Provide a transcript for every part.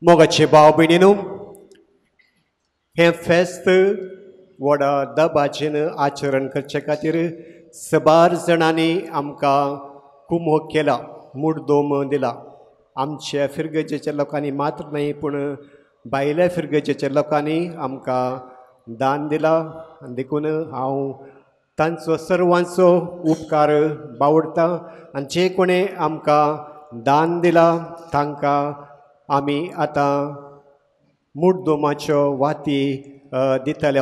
मोगाचे भाव भयणीनो हे फेस्त व्हडा दबाचेन आचरण करचे खातीर सबार जाणांनी आमकां कुमोग केला मुड्दोम दिला आमच्या फिरगजेच्या लोकांनी मात्र न्हय पूण भायल्या फिरगजेच्या लोकांनी आमकां दान दिला देखून हांव तांचो सर्वांचो उपकार बावडटा आनी जे कोणें आमकां दान दिला तांकां आमी आतां मुड्दोमाच्यो वाती दितले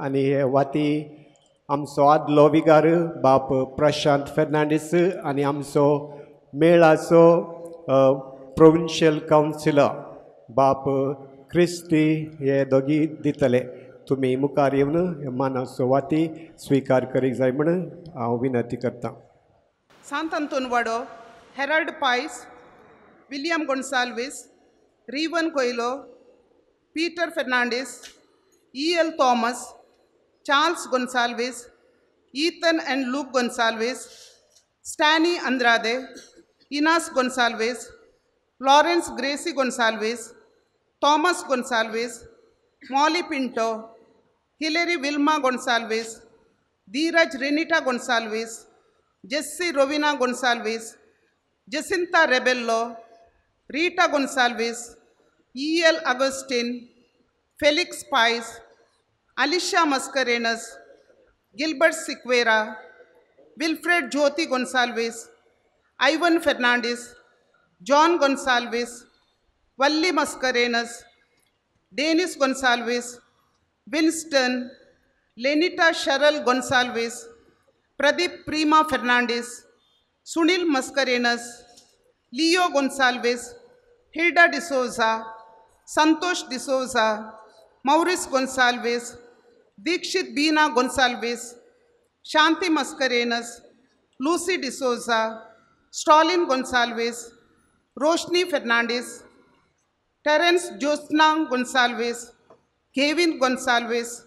आनी हे वाती आमचो आदलो विगार बाप प्रशांत फेर्नांडीस आनी आमचो मेळाचो प्रोविन्शियल कावन्सिलर बाप क्रिस्टी हे दोगी दितले तुमी मुखार येवन मानाचो वाती स्विकार करीक जाय म्हण हांव विनंती करतां. Sant Anton Vaddo, Harold Pais, William Gonsalves, Rivan Coelho, Peter Fernandes, E.L. Thomas, Charles Gonsalves, Ethan and Luke Gonsalves, Stany Andrade, Inas Gonsalves, Lawrence Gracy Gonsalves, Thomas Gonsalves, Molly Pinto, Hilary Wilma Gonsalves, Dhiraj Renita Gonsalves, Jessie Rovina Gonsalves, Jacinta Rebello, Rita Gonsalves, E.L. Augustine, Felix Pais, Alisha Mascarenhas, Gilbert Sequeira, Wilfred Jyoti Gonsalves, Ivan Fernandes, John Gonsalves, Valli Mascarenhas, Dennis Gonsalves, Winston, Lenita Sharal Gonsalves, Pradeep प्रीमा Fernandes, Sunil Mascarenhas, Leo Gonsalves, Hilda D'Souza, Santosh D'Souza, Maurice Gonsalves, Dixit Beena Gonsalves, Shanti Mascarenhas, Lucy D'Souza, Stalin Gonsalves, Roshni Fernandes, Terence Josna Gonsalves, Kevin Gonsalves,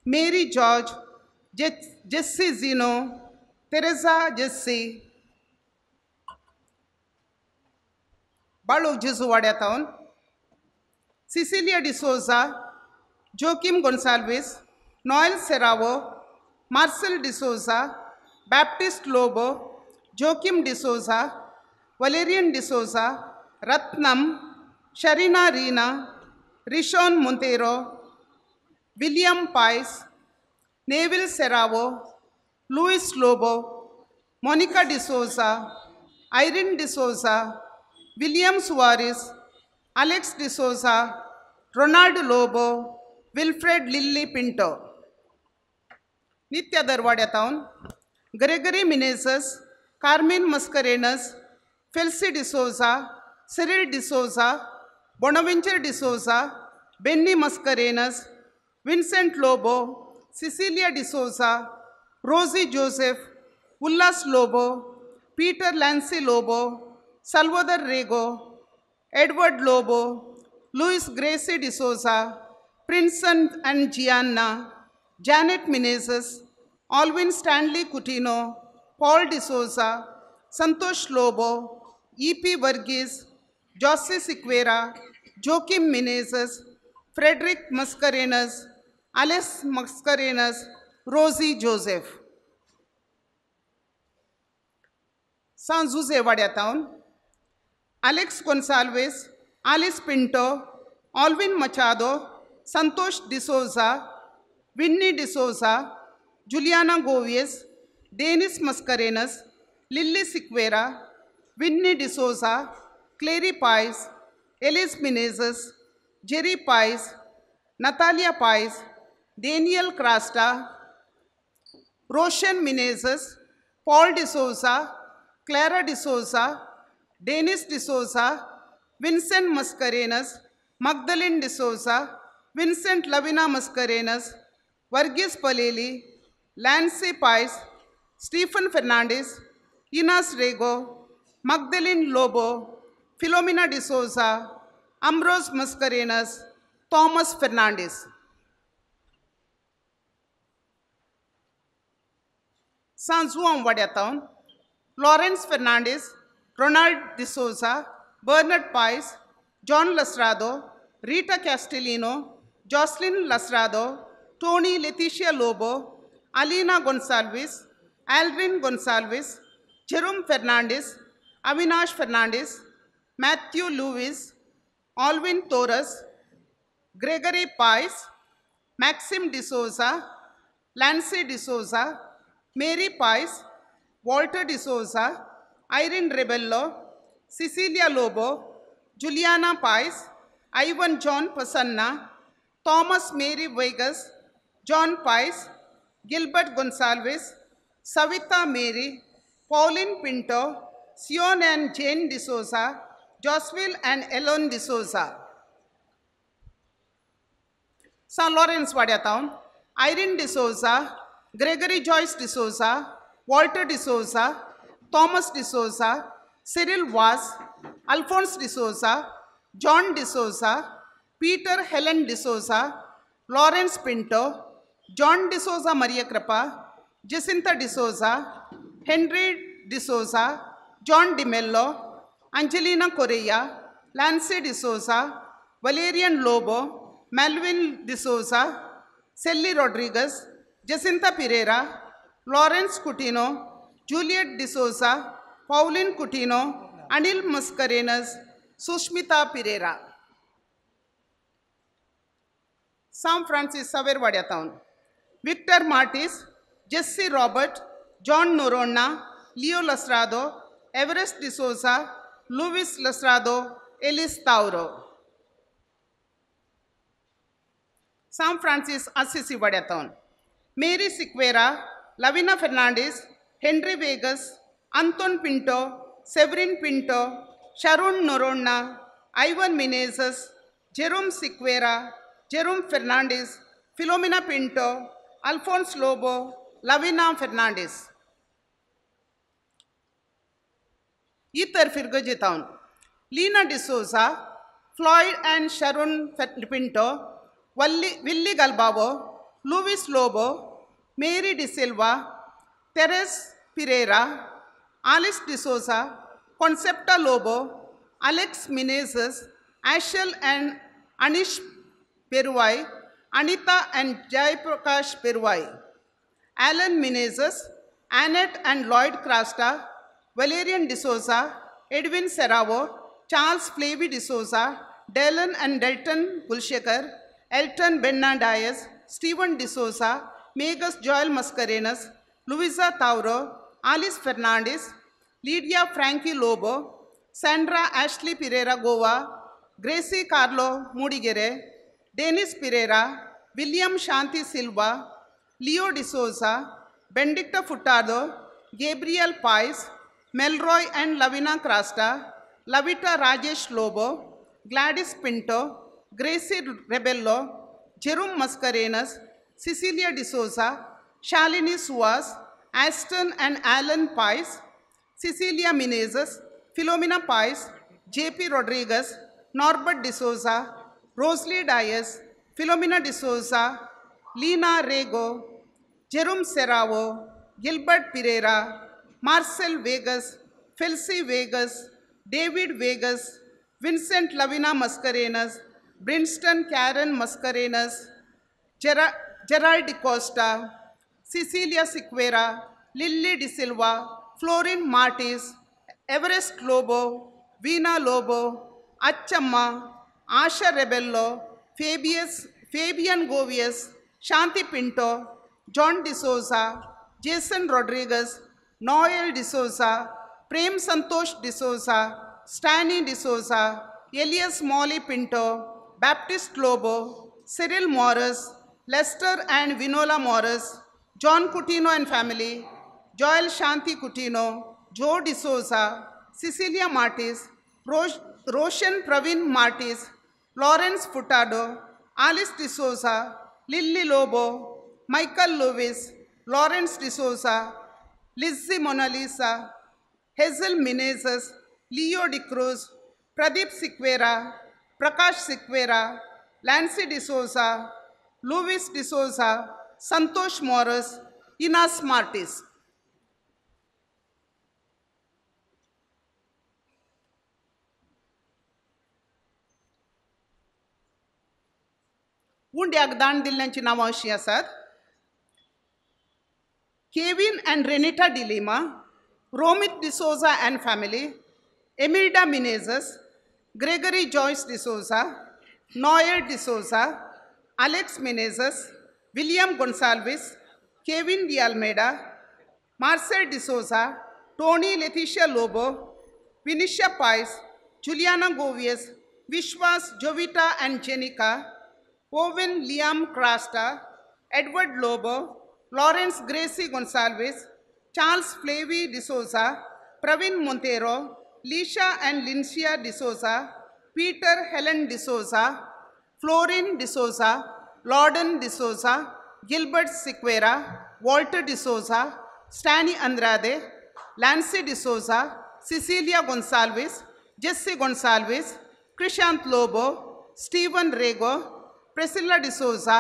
Mary George, Jessie Gino, Teresa Jessie, Balok Jezu वाड्यातावन, Cecilia D'Souza, Joachim Gonsalves, Noel Serrao, Marcel D'Souza, Baptist Lobo, Joachim D'Souza, Valerian D'Souza, Ratnam, Sharina Reena, Rishon Monteiro, William Pais, Neville Serrao, Louis Lobo, Monica D'Souza, Irene D'Souza, William Soares, Alex D'Souza, Ronald Lobo, Wilfred Lilly Pinto. नित्य दरवाड्यातावन Gregory Menezes, Carmine Mascarenhas, Felcy D'Souza, Cyril D'Souza, Bonaventure D'Souza, Benny Mascarenhas, Vincent Lobo, Cecilia D'Souza, Rosy Joseph, Ullas Lobo, Peter Lancy Lobo, Salvador Rego, Edward Lobo, Louis Gracy D'Souza, Prinson and Giana, Janet Menezes, Alwyn Stanley Coutinho, Paul D'Souza, Santosh Lobo, E.P. Varghese, Josy Sequeira, Joachim Menezes, Frederick Mascarenhas, Ales Mascarenhas, Rosy Joseph. San Juze वाड्यातावन Alex Gonsalves, Alice Pinto, Alwyn मचादो, Santosh D'Souza, Vinny D'Souza, Juliana Goveas, Dennis Mascarenhas, Lilly Sequeira, Vinny D'Souza, Clery Pais, Alice Menezes, Jerry Pais, Natalia Pais, Daniel Crasta, Roshan Menezes, Paul D'Souza, Clara D'Souza, Dennis D'Souza, Vincent Mascarenhas, Magdaline D'Souza, Vincent Lavina Mascarenhas, Varghese Paleli, Lancy Pais, Stephen Fernandes, Inas Rego, Magdaline Lobo, Philomena D'Souza, Ambrose Mascarenhas, Thomas Fernandes. San Joao वाड्यातावन Lawrence Fernandes, Ronald D'Souza, Bernard Pais, John Lasrado, Rita Castellino, Jocelyn Lasrado, Tony Leticia Lobo, Alina Gonsalves, Aldrin Gonsalves, Jerome Fernandez, Avinash Fernandez, Matthew Lewis, Alvin Torres, Gregory Pies, Maxim D'Souza, Lancy D'Souza, Mary Pies, Walter D'Souza, Irene Rebello, Cecilia Lobo, Juliana Pies, Ivan John Pasanna, Thomas Mary Vegas, John Pies, Gilbert Gonsalves, Savita Mary, Pauline Pinto, Sion and Jane D'Souza, Josville and Ellen D'Souza. St. Lawrence Wadiatown, Irene D'Souza, Gregory Joyce D'Souza, Walter D'Souza, Thomas D'Souza, Cyril Vaz, Alphonse D'Souza, John D'Souza, Peter Helen D'Souza, Lawrence Pinto, John D'Souza Maria Krapa, Jacinta D'Souza, Henry D'Souza, John DiMello, Angelina Correa, Lance D'Souza, Valerian Lobo, Melvin D'Souza, Sally Rodriguez, Jacinta Pereira, Lawrence Coutinho, Juliet D'Souza, Pauline Coutinho, Anil Mascarenas, Sushmita Pereira. San Francis Xavier Wadiatown, Victor Martis, Jesse Robert, John Noronha, Leo Lasrado, Everest D'Souza, Luis Lasrado, Elis Tauro. San Francis Assisi Wadiatown, Mary Siqueira, Lavina Fernandez, Henry Vegas, Anton Pinto, Severin Pinto, Sharon Noronha, Ivan Menezes, Jerome Siqueira, Jerome Fernandez, Filomena Pinto, Alphonse Lobo, Lavina Fernandez. Ether Firgojitown, Lena D'Souza, Floyd and Sharon Pinto, Willie Galbavo, Luis Lobo, Mary De Silva, Teres Pereira, Alice D'Souza, Concepta Lobo, Alex Menezes, Ashel and Anish Peruai, Anita and Jai Prakash Peruai, Alan Menezes, Annette and Lloyd Crasta, Valerian D'Souza, Edwin Serravo, Charles Flavy D'Souza, Dylan and Delton Gulshekar, Elton Benna Diaz, Stephen D'Souza, Megas Joel Mascarenas, Luisa Tauro, Alice Fernandez, Lydia Frankie Lobo, Sandra Ashley Pereira Goa, Gracie Carlo Mudigere, Dennis Pereira, William Shanti Silva, Leo D'Souza, Benedicta Furtado, Gabriel Pies, Melroy and Lavina Crasta, Lavita Rajesh Lobo, Gladys Pinto, Gracie Rebello, Jerome Mascarenas, Cecilia D'Souza, Shalini Suas, Aston and Alan Pies, Cecilia Menezes, Filomena Pies, J.P. Rodriguez, Norbert D'Souza, Rosalie Diaz, Filomena D'Souza, Lina Rego, Jerome Serravo, Gilbert Pereira, Marcel Vegas, Felcy Vegas, David Vegas, Vincent Lavina Mascarenas, Brinston Karen Mascarenas, Gerald Di Costa, Cecilia Siqueira, Lily De Silva, Florin Martis, Everest Lobo, Vina Lobo, Achamma, Asha Rebello, Fabian Govius, Shanti Pinto, John D'Souza, Jason Rodriguez, Noel D'Souza, Prem Santosh D'Souza, Stanley D'Souza, Elias Molly Pinto, Baptist Lobo, Cyril Morris, Lester and Vinola Morris, John Coutinho and family, Joel Shanti Coutinho, Joe D'Souza, Cecilia Martis, Roshan Pravin Martis, Lawrence Furtado, Alice D'Souza, Lily Lobo, Michael Lewis, Lawrence D'Souza, Lizzie Mona Lisa, Hazel Menezes, Leo De Cruz, Pradeep Siqueira, Prakash Siqueira, Lancy D'Souza, Luis D'Souza, Santosh Morris, Inas Martis. गुंड्याक दान दिल्ल्यांची नांवां अशीं आसात: Kevin and Renita D'Lima, Romit D'Souza and family, Emilda Menezes, Gregory Joyce D'Souza, Noyar D'Souza, Alex Menezes, William Gonsalves, Kevin D'Almeida, Marcel D'Souza, Tony Letitia Lobo, Vinishia Pais, Juliana Goveas, Vishwas Jovita and Jenica, Owen Liam Crasta, Edward Lobo, Lawrence Gracy Gonsalves, Charles Flavy D'Souza, Praveen Monteiro, Leesha and Lincia D'Souza, Peter Helen D'Souza, Florin D'Souza, Lordan D'Souza, Gilbert Sequeira, Walter D'Souza, Stany Andrade, Lancy D'Souza, Cecilia Gonsalves, Jessie Gonsalves, Krishant Lobo, Steven Rego, Priscilla D'Souza,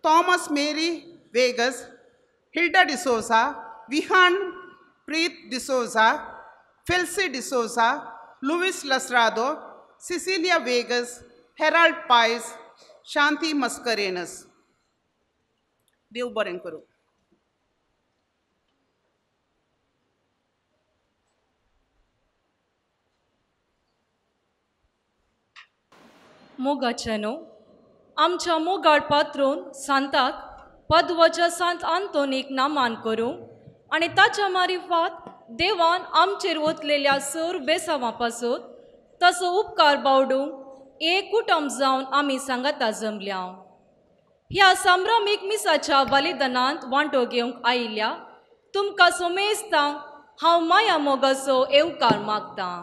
Thomas Mary Vegas, Hilda D'Souza, Vihaan Preet D'Souza, Felcy D'Souza, Louis Lasrado, Cecilia Vegas, Harold Pais, Shanti Mascarenhas. देव बरें करूं. मोगाचेनो आमच्या मोगाळ पात्रोन सांताक पदवच्या सांत आंतोनीक Naaman करूं आनी ताच्या मारिफात देवान आमचेर ओतलेल्या सर बेसावां पासत तसो उपकार बावडूंक एक कुटुंब जावन आमी सांगाता जमल्या. ह्या संभ्रमीक मिसाच्या बलिदानांत वांटो घेवंक आयिल्ल्या तुमकां सोमेस्तां हांव माया मोगाचो येवकार मागतां.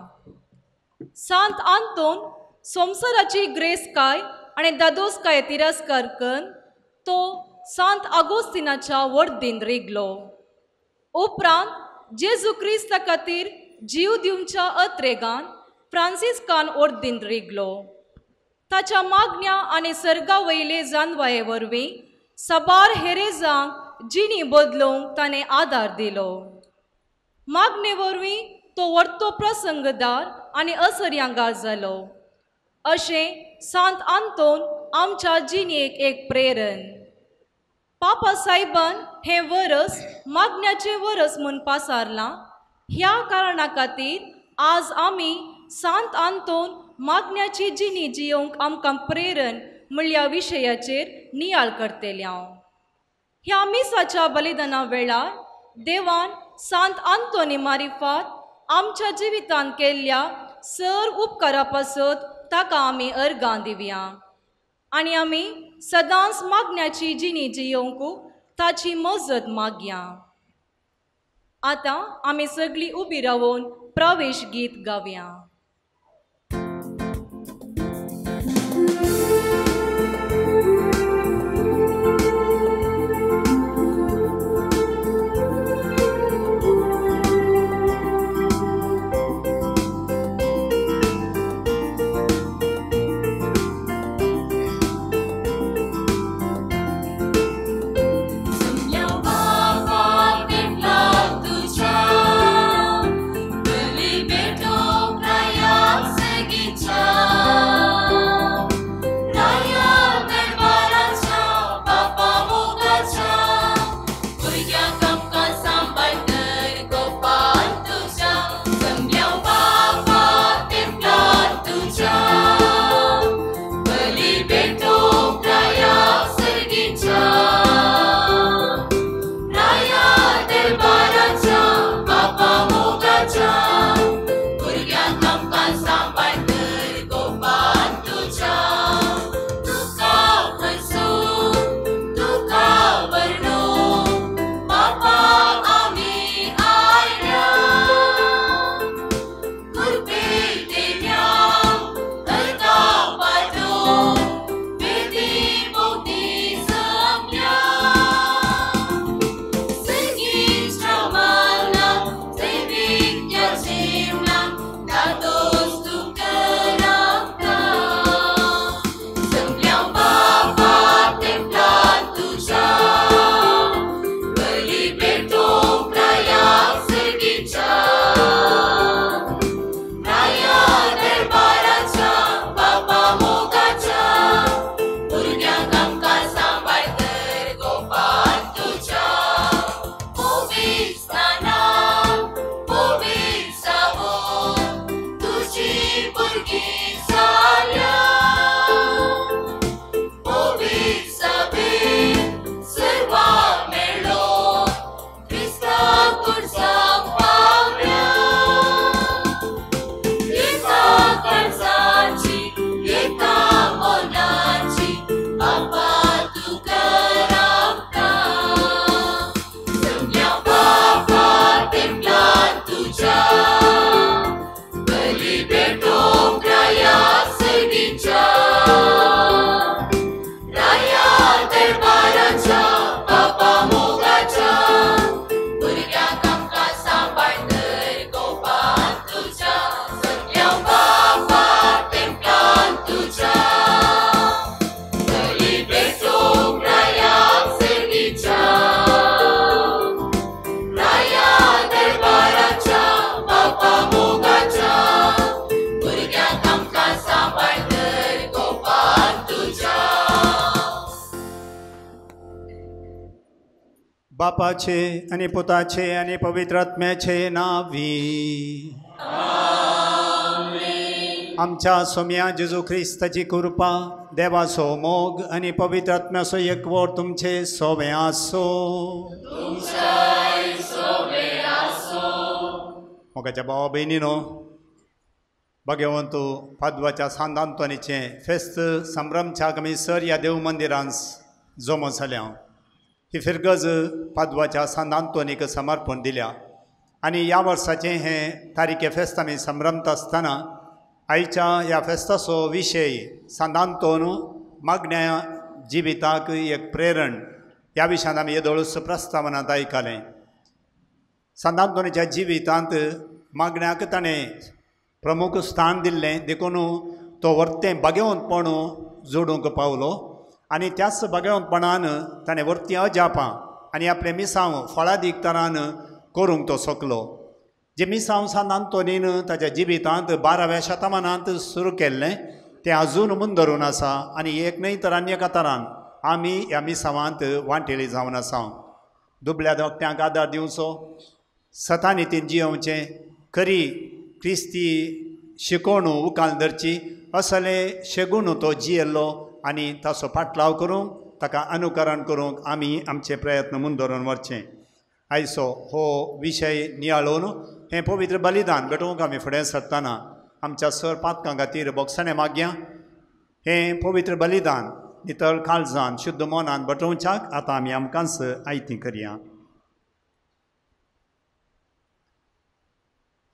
सांत आंतोन संवसाराची ग्रेसकाय आनी दादोसकाय तिरस्कार करून तो सांत आगोस्तिनाच्या वर्दीन रिगलो. उपरांत जेजू क्रिस्ता खातीर जीव दिवच्या अत्रेगान फ्रांसिस्कान वर्दीन रिगलो. ताच्या मागण्या आनी सर्गा वयले जानवाये वरवीं साबार हेरेजांक जिणी बदलूंक ताणें आदार दिलो. मागणे वरवीं तो वर्तो प्रसंगदार आनी असर्यांगार जालो. अशें सांत आंतोन आमच्या जिणेक एक प्रेरण. पापा सायबान हें वरस मागण्याचें वरस म्हूण पासारलां. ह्या कारणा खातीर आज आमी सांत आंतोन मागण्याची जिणी जियोंक आमकां प्रेरण म्हणल्या विशयाचेर नियाळ करतल्या. ह्या मिसाच्या बलिदाना वेळार देवान सांत आंतोनी मारिफात आमच्या जिवितांत केल्ल्या सर उपकारा पासत ताका आमी अर्गां दिवया आनी आमी सदांच मागण्याची जिणी जियोंकू ताची मजत मागया. आतां आमी सगळीं उबी रावून प्रवेश गीत गावया. Liberto pra बापाचे आणि पुताचे आणि पवित्र आत्म्याचे नावी आमच्या सोम्या जेजू ख्रिस्ताची कृपा देवाचो मोग आणि पवित्र आत्म्याचो एकवट तुमचे सोबे आसो मोगाच्या भावा भयणीनो भगवंतू पादवाच्या सांतांतोनीचे फेस्त संभ्रमच्या आमी सर या देव मंदिरांत जमो जाल्या ही फिरगज पादवाच्या सांतांतोनीक समर्पण दिल्या आणि ह्या वर्साचे हे तारीखे फेस्त आमी संभ्रमत आसतना आयच्या ह्या फेस्ताचो विशय सांतांतोन मागण्या जिविताक एक प्रेरण ह्या विशयान आमी येदोळूस प्रस्तावनांत आयकलें सांतांतोनीच्या जिवितांत मागण्याक ताणें प्रमुख स्थान दिल्लें देखून तो वर्तें भगवंतपण जोडूंक पावलो आनी त्याच भगवंतपणान ताणें वर्ती अजापां आनी आपले मिसांव फळादीक तरान करूंक तो शकलो जे मिसांव सांतांतोनीन ताच्या जिवितांत 12व्या शतमानांत सुरू केल्लें तें आजून मुंदरून आसा आनी एक न्हय तर आनी एका तरान आमी ह्या मिसांवांत वांटेली जावन आसा दुबळ्या दोगत्यांक आदार दिवचो सतानितीन जियोवचें खरी क्रिस्ती शिकोवण उखाल धरची असले शेगून तो जियेल्लो आनी ताचो फाटलाव करूंक ताका अनुकरण करूंक आमी आमचे प्रयत्न मुंदरून व्हरचे आयचो हो विशय नियाळून हें पवित्र बलिदान भेटोवंक आमी फुडें सरतना आमच्या सर पातकां खातीर बोगसाणें मागया हें पवित्र बलिदान नितळ काळजान शुद्ध मनान भेटोवच्याक आतां आमी आमकांच आयती करया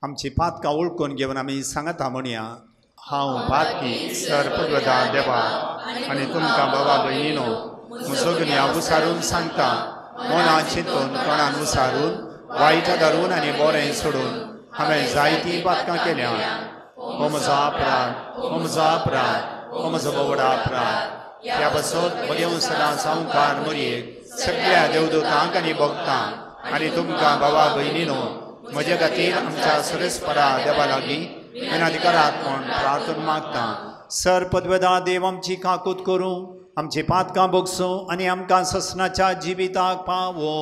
आमची पातकां वळखून घेवन आमी सांगता म्हणया हांव पातकी सर पदवदा देवा आनी तुमकां बाबा भयणीनो म्हजो गुन्यांव विसारून सांगता मनान चिंतून तोंडान विसारून वायट धरून आनी बरें सोडून हांवें जायतीं पातकां केल्या हो म्हजो अपराध हो म्हजो अपराध हो म्हजो व्हडा अपराध ह्या बसत बगेवन सदां संवकार मरयेक सगळ्या देवदूतांक आनी भक्तांक आनी तुमकां बाबा भयणीनो म्हजे खातीर आमच्या सुरेस्परा देवा लागीं विनाधिकारांत म्हूण प्रार्थना मागता सर पदवेदा देव आमची काकूत करूं आमची पातकां भोगसूं आनी आमकां ससनाच्या जिविताक पावो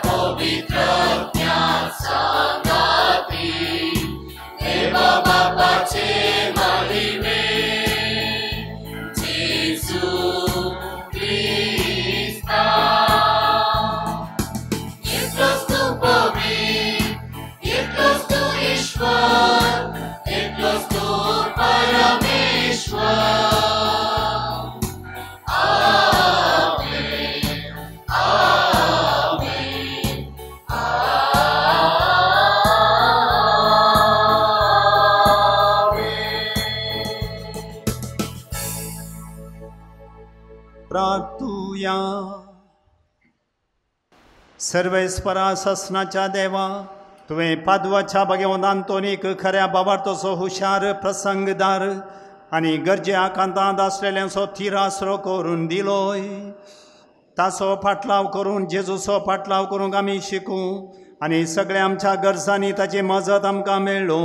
Pavitra Jnana Sangati सर्वेस्परा ससनाच्या देवा तुवें पादवाच्या भगवंत आंतोनीक खऱ्या बाबार तसो हुशार प्रसंगदार आनी गरजे आकांतांत आसलेल्यांचो थीर आसरो करून दिलोय. ताचो फाटलाव करून जेजूचो फाटलाव करूंक आमी शिकूं आनी सगळ्या आमच्या गरजांनी ताची मजत आमकां मेळ्ळो.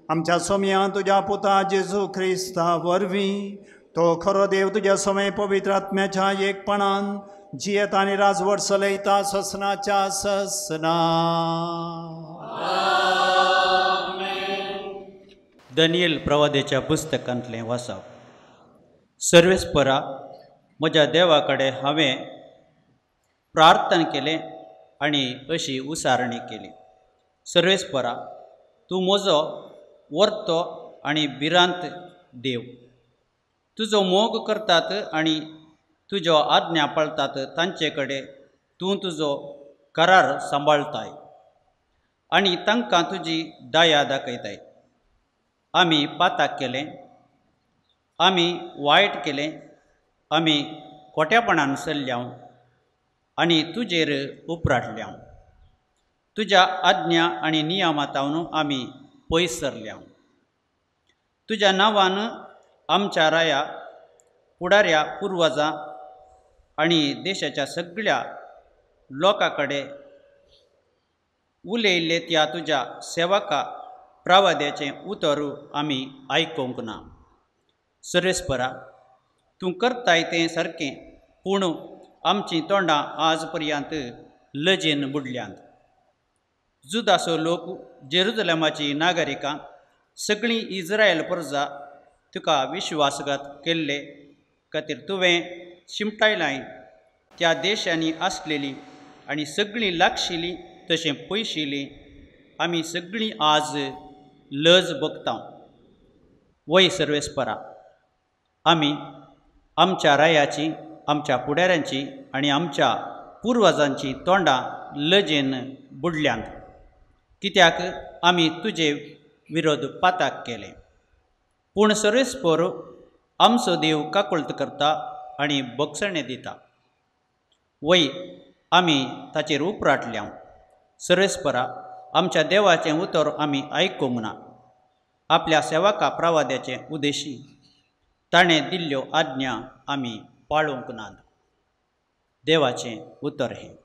आमच्या सोम्या तुज्या पुता जेजू क्रिस्ता वरवीं तो खरो देव तुज्या सोमे पवित्र आत्म्याच्या एकपणान जियेत आनी राजवट चलयता ससनाच्या ससना. दानियल प्रवादेच्या पुस्तकांतलें वाचप. सर्वेस्परा म्हज्या देवा कडेन हांवें प्रार्थना केलें आनी अशी उसारणी केली. सर्वेस्परा तूं म्हजो वर्तो आनी भिरांत देव. तुजो मोग करतात आनी तुज्यो आज्ञा पाळतात तांचे कडेन तूं तुजो करार सांबाळताय आनी तांकां तुजी दया दाखयताय. आमी पाताक केलें, आमी वायट केलें, आमी खोटेपणान चल्ल्यां आनी तुजेर उपराटल्यां. तुज्या आज्ञा आनी नियमांतावन आमी पयस सरल्यां. तुज्या नांवान आमच्या राया फुडाऱ्या पुर्वजां आनी देशाच्या सगळ्या लोकां कडेन उलयल्ले त्या तुज्या सेवका प्रवाद्याचें उतर आमी आयकूंक ना. सर्वेस्परा तूं करताय तें सारकें, पूण आमचीं तोंडां आज पर्यंत लजेन बुडल्यांत. जुदासो लोक, जेरुजलेमाची नागरिकां, सगळीं इस्रायल प्रजा तुका विश्वासघात केल्ले खातीर तुवें शिमटायलाय. त्या देशांनी आसलेलीं आनी सगळीं लागशिल्लीं तशें पयशिल्लीं आमी सगळीं आज लज भोगता. वय सर्वेस्परा आमी आमच्या रायाची, आमच्या फुडाऱ्यांची आनी आमच्या पुर्वजांची तोंडां लजेन बुडल्यांत, कित्याक आमी तुजे विरोध पाताक केलें. पूण सर्वेस्पर आमचो देव काकुळट करता आनी बक्षणे दिता. वय आमी ताचेर उपराटल्या. सर्वेस्परा आमच्या देवाचें उतर आमी आयकूंक ना. आपल्या सेवका प्रवाद्याचें उद्देशी ताणें दिल्ल्यो आज्ञा आमी पाळूंक नात. देवाचें उतर हें.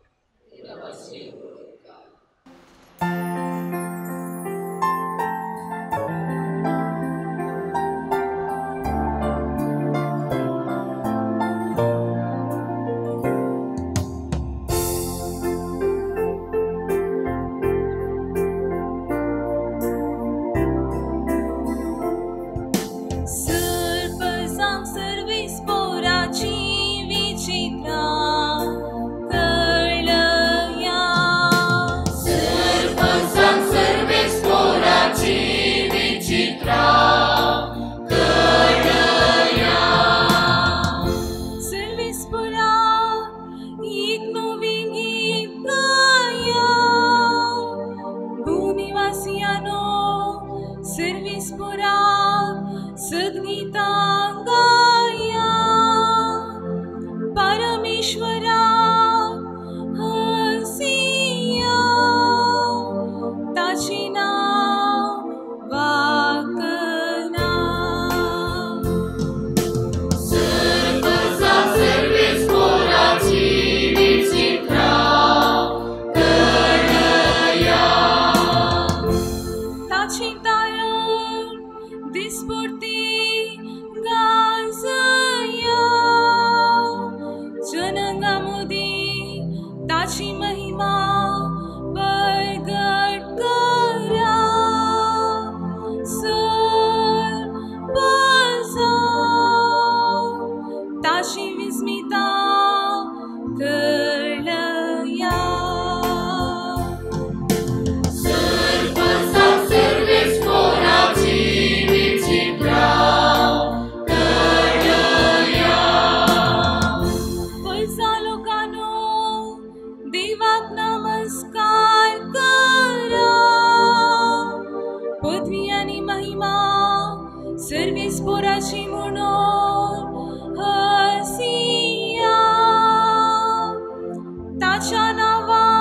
ताच्या नांवान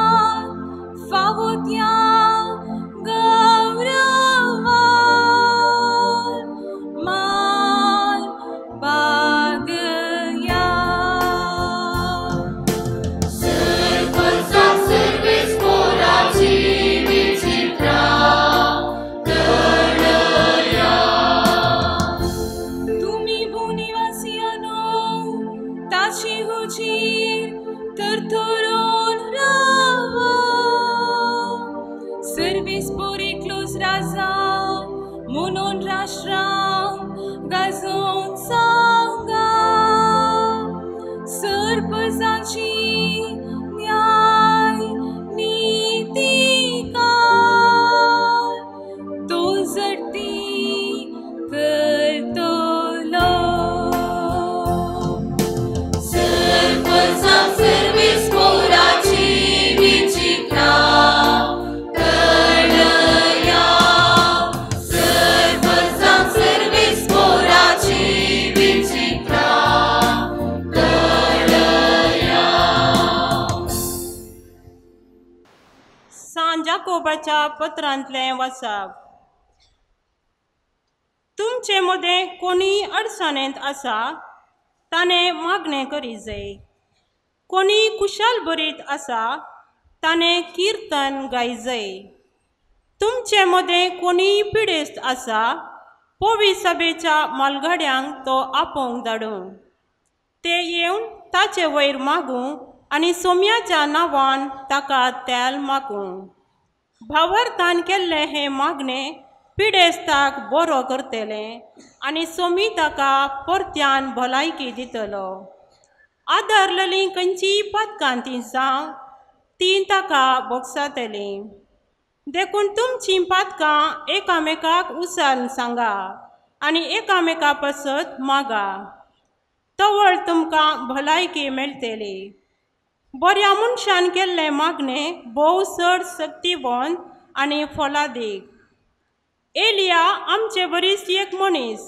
म्हणून राष्ट्रां गाजोन सांगा सरपंचाची न्याय नीती काळ तो जट्टी करतलो सरपंचाक सर्वीस कोराची विचित्रा कळया सरपंचाक सर्वीस कोराची विचित्रा कळया सांजाकोबाच्या पत्रांतले वाचप. तुमचे मदें कोणी अडचणेंत आसा ताणें मागणें करी जाय. कोणी कुशाल बरीत आसा ताणें किर्तन गाय जाय. तुमचे मदें कोणी पिडेस्त आसा पवित्र सभेच्या मालगाड्यांक तो आपोवंक धाडूं. ते येवन ताचे वयर मागूं आनी सोम्याच्या नांवान ताका तेल मागूं. भावार्थान केल्ले हे मागणे पिडेस्ताक बरो करतले आनी सोमी ताका परत्यान भलायकी दितलो. आदारलेलीं खंयचीय पातकां ती जावं ती ताका बोगसातली. देखून तुमचीं पातकां एकामेकाक उसाल सांगा आनी एकामेका पासत मागा. तवळ तुमकां भलायकी मेळटली. बऱ्या मनशान केल्ले मागणे भोव चड शक्तिवंत आनी फलादीक. एलिया आमचे बरीच एक मनीस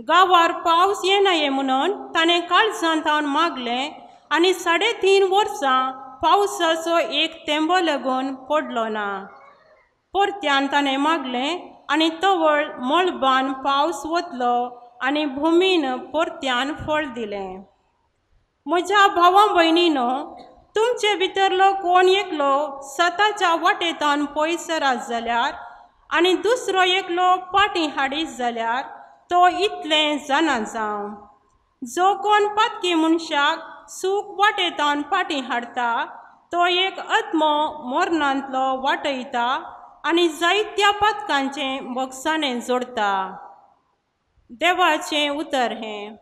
गांवार पावस येनाये म्हणून ताणें काळजांतावन मागलें आनी 3.5 वर्सां पावसाचो एक थेंबो लागून पडलो ना. परत्यान ताणें मागलें आनी तवळ मळबान पावस वतलो आनी भुमीन परत्यान फळ दिलें. म्हज्या भावां भयणीनो, तुमचे भितरलो कोण एकलो स्वताच्या वाटेंतान पयस रात जाल्यार आनी दुसरो एकलो पाटी हाडीत जाल्यार तो इतलें जाणा जावं. जो कोण पातकी मनशाक सूख वाटेंतान पाटी हाडटा तो एक आत्मो मरणांतलो वाटयता आनी जायत्या पातकांचें बगसाणें जोडटा. देवाचें उतर हें.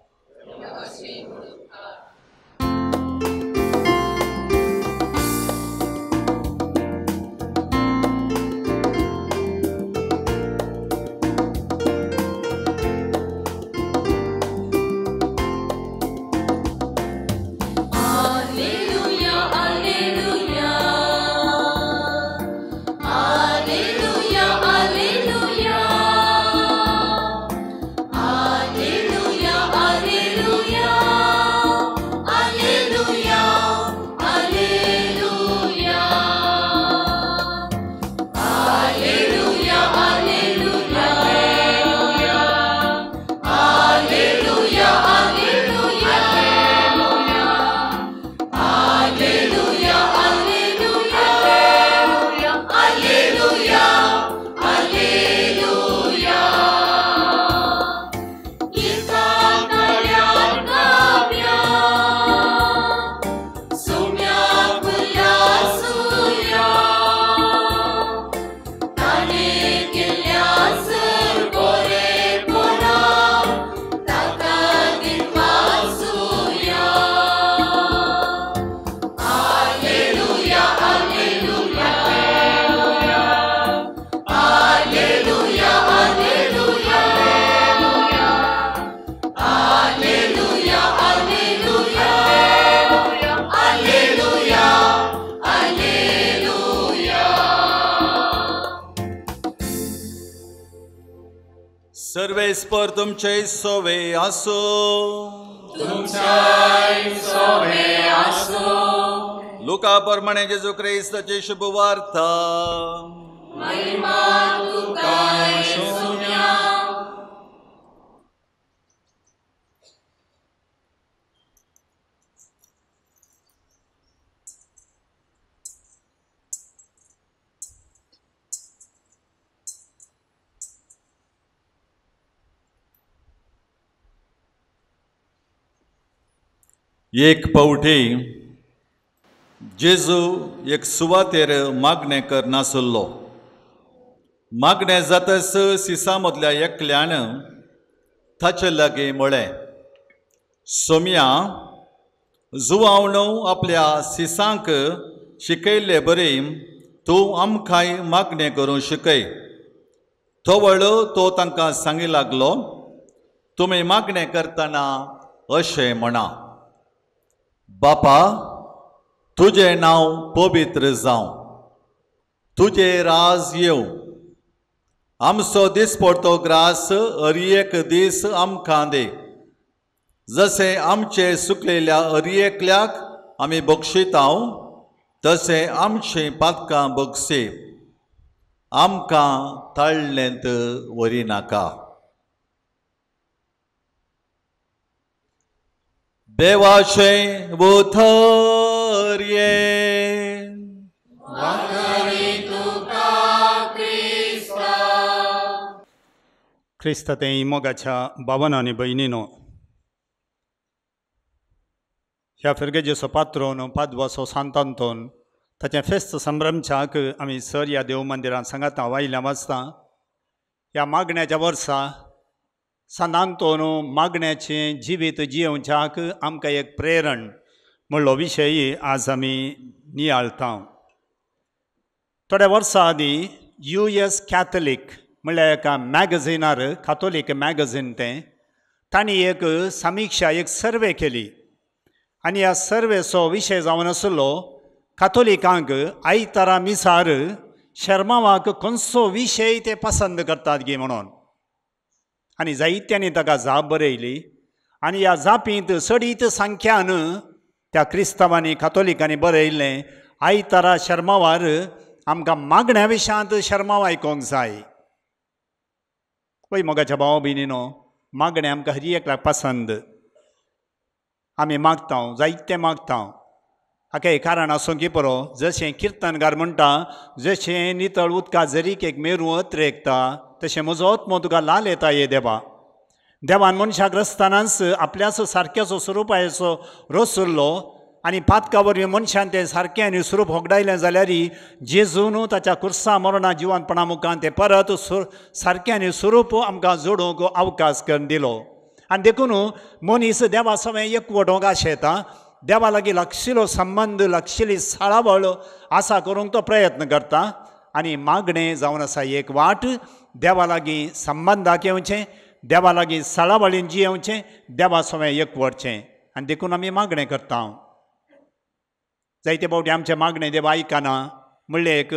सर्वेस्पर तुमचे सोवे आसो. लुका प्रमाणे जेजू क्रिस्ताची शुभ वार्ता. एक पावटी जेजू एक सुवातेर मागणें करनासलो. मागणें जातस सिसा मदल्या एकल्यान ताचे लागीं म्हळें, सोम्या, जुवावणो आपल्या सिसांक शिकयले बरे तूं आमकांय मागणें करूं शिकय. तो वळो तो तांकां सांगी लागलो, तुमी मागणें करतना अशें म्हणा, बापा, तुजें नांव पवित्र जावं, तुजें राज येवं, आमचो दिसपडटो ग्रास हर दीस आमकां दे, जशें आमचे सुकलेल्या हर आमी बक्षितांव तशें आमचीं पातकां बक्षी, आमकां ताळ्ळेंत व्हरिनाका. देवाचें उतर क्रिस्त तें मोगाच्या भावांनो आनी भयणीनो, ह्या फिरगेजेचो पात्रोन पादवाचो सांत आंतोन ताचें फेस्त संभ्रमच्याक आमी सर ह्या देव मंदिरांत सांगाता वायल्या वाचता. ह्या मागण्याच्या वर्सा सांत आंतोन मागण्याचें जिवीत जियोवच्याक आमकां एक प्रेरण म्हणलो विशय आज आमी नियाळटा. थोड्या वर्सां आदीं US कॅथलीक म्हणल्यार एका मॅगझिनार, काथोलीक मॅगझीन तें, तांणी एक समिक्षा, एक सर्वे केली आनी ह्या सर्वेचो विशय जावन आसलो काथोलिकांक आयतारा मिसार शर्मावाक खंयचो विशय ते पसंद करतात गे म्हणून. आनी जायत्यांनी ताका जाप बरयली आनी ह्या जापींत सडीत संख्यान त्या क्रिस्तांवांनी काथोलिकांनी बरयल्लें, आयतारा शर्मावार आमकां मागण्या विशयांत शर्माव आयकोंक जाय. पळय मोगाच्या भावा भयणीनो, मागणें आमकां हर एकल्याक पसंद. आमी मागता, जायते मागता. हाका एक कारण आसूं की पुरो, जशें किर्तनकार म्हणटा, जशें नितळ उदका जरीक एक मेरू अत्रेकता, तशें म्हजो आत्मो तुका लाल येता ये देवा. देवान मनशाक रस्तानाच आपल्याच सारक्याचो स्वरुपाचो रोस उरलो आनी पातका वरवीं मनशान तें सारकें आनी स्वरूप होगडायलें जाल्यार जेजून ताच्या कुर्सा मरणा जिवंतपणा मुखार तें परत सारकें आनी स्वरूप आमकां जोडूंक अवकाश करून दिलो. आनी देखून मनीस देवा सवें एकवटोंक आशेता, देवा लागीं लागशिल्लो संबंद, लागशिल्ली साळावळ आसा करूंक तो प्रयत्न करता. आनी मागणें जावन आसा एक वाट, देवा लागीं संबंदाक येवचें, देवा लागीं साळावळीन जियेवचें, देवा सवें एकवटचें. आनी देखून आमी मागणें करता. जायते फावटी आमचें मागणें देव आयकना म्हणलें एक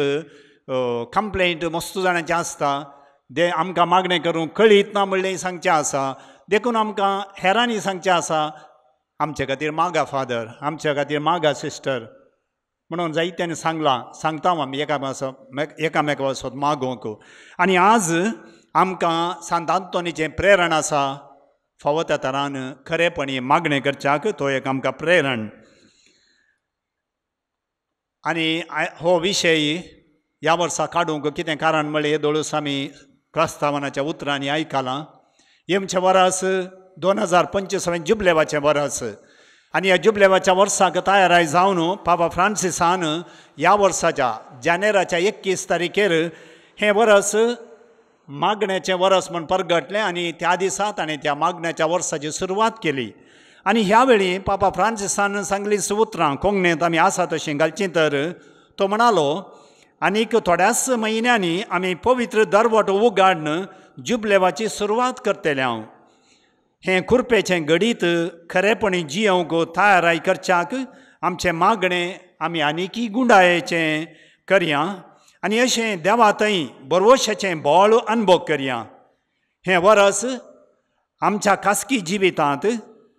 कंप्लेंट मस्त जाणांची आसता. दे आमकां मागणें करूंक कळीत ना म्हणलें सांगचें आसा. देखून आमकां हेरांनी सांगचें आसा, आमचे खातीर मागा फादर, आमच्या खातीर मागा सिस्टर म्हणून जायत्यांनी सांगता आमी एकामेका वचत मागोवंक. आनी आज आमकां सांत आंतोनीचें प्रेरण आसा, फावो त्या तरान खरेपणी मागणें करच्याक तो एक आमकां प्रेरण. आनी हो विशय ह्या वर्सा काडूंक कितें कारण म्हणलें हे दोळूस आमी प्रस्तावनाच्या उतरांनी आयकलां. येवचें वर्स 2025 जुबलेवाचें वर्स आनी ह्या जुबलेवाच्या वर्साक तयाराय जावन पापा फ्रांसिसान ह्या वर्साच्या जानेराच्या 21 तारखेर हें वर्स मागण्याचें वर्स म्हूण परगटलें आनी त्या दिसा ताणें त्या मागण्याच्या वर्साची सुरवात केली. आनी ह्या वेळी पापा फ्रांसिसान सांगलीं उतरां कोंकणींत आमी आसा तशीं घालचीं तर तो म्हणालो, आनीक थोड्याच म्हयन्यांनी आमी पवित्र दरवट उगाडन जुबलेवाची सुरवात करतले. हांव हें कुरपेचें घडीत खरेपणी जियोवंक तयाराय करच्याक आमचें मागणें आमी आनीकय गुंडाळेचें करया आनी अशें देवा थंय बरवशाचें बोळ अनुभव करया. हें वर्स आमच्या खासगी जिवितांत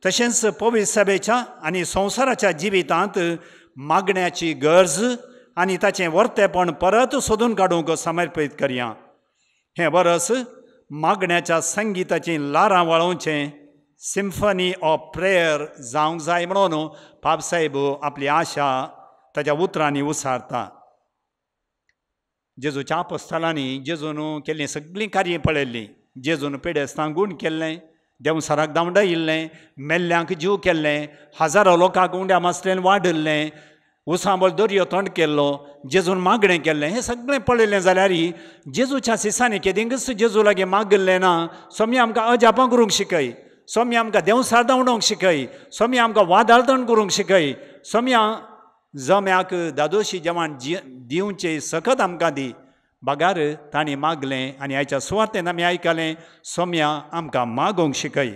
तशेंच पवित्र सभेच्या आनी संवसाराच्या जिवितांत मागण्याची गरज आनी ताचें वर्तेपण परत सोदून काडूंक समर्पीत करया. हें वर्स मागण्याच्या संगीताची लारां वळोवचें, सिम्फनी ऑफ प्रेयर जावंक जाय म्हणून पापसाहेब आपली आशा ताच्या उतरांनी उसारता. जेजूच्या आपोस्तालांनी जेजून केल्लीं सगळीं कार्यां पळयल्लीं. जेजून पेडेस्तांक गूण केल्लें, देंवसाराक धांवडायिल्लें, मेल्ल्यांक जीव केल्लें, हजारो लोकांक उंड्या मासलेन वाडयल्लें, उसांबळ दर्यो थंड केल्लो जेजून मागणें केल्लें हें सगळें पळयलें जाल्यार जेजूच्या सिसांनी केदींगच जेजू लागीं मागल्लें ना. स्वामी आमकां अजापां करूंक शिकय, स्वामी आमकां देंवसार धांवडोवंक शिकय, स्वामी आमकां वादाळतण करूंक शिकय, स्वामी जम्याक दादोशी जेवण दिवचें सखत आमकां दी. बागार तांणी मागलें आनी आयच्या सुवातेन आमी आयकलें सोम्या आमकां मागोवंक शिकय.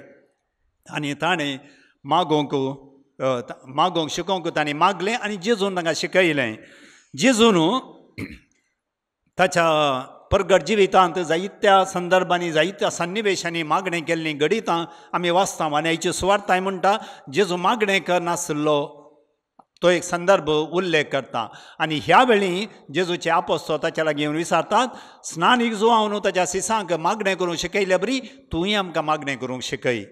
आनी ताणें मागोवंक शिकोवंक ताणें मागलें आनी जेजून तांकां शिकयलें. जेजून ताच्या प्रगट जिवितांत जायत्या संदर्भांनी जायत्या सन्निवेशांनी मागणें केल्लीं घडितां आमी वाचता. आनी आयची सुवार्ताय म्हणटा जेजू मागणें करनासलो तो एक संदर्भ उल्लेख करता. आनी ह्या वेळी जेजूचे आपोस्तल ताच्या लागीं येवन विचारतात स्नानीक जुवांव ताच्या सिसांक मागणें करूंक शिकयले बरी, तुंय आमकां मागणें करूंक शिकय.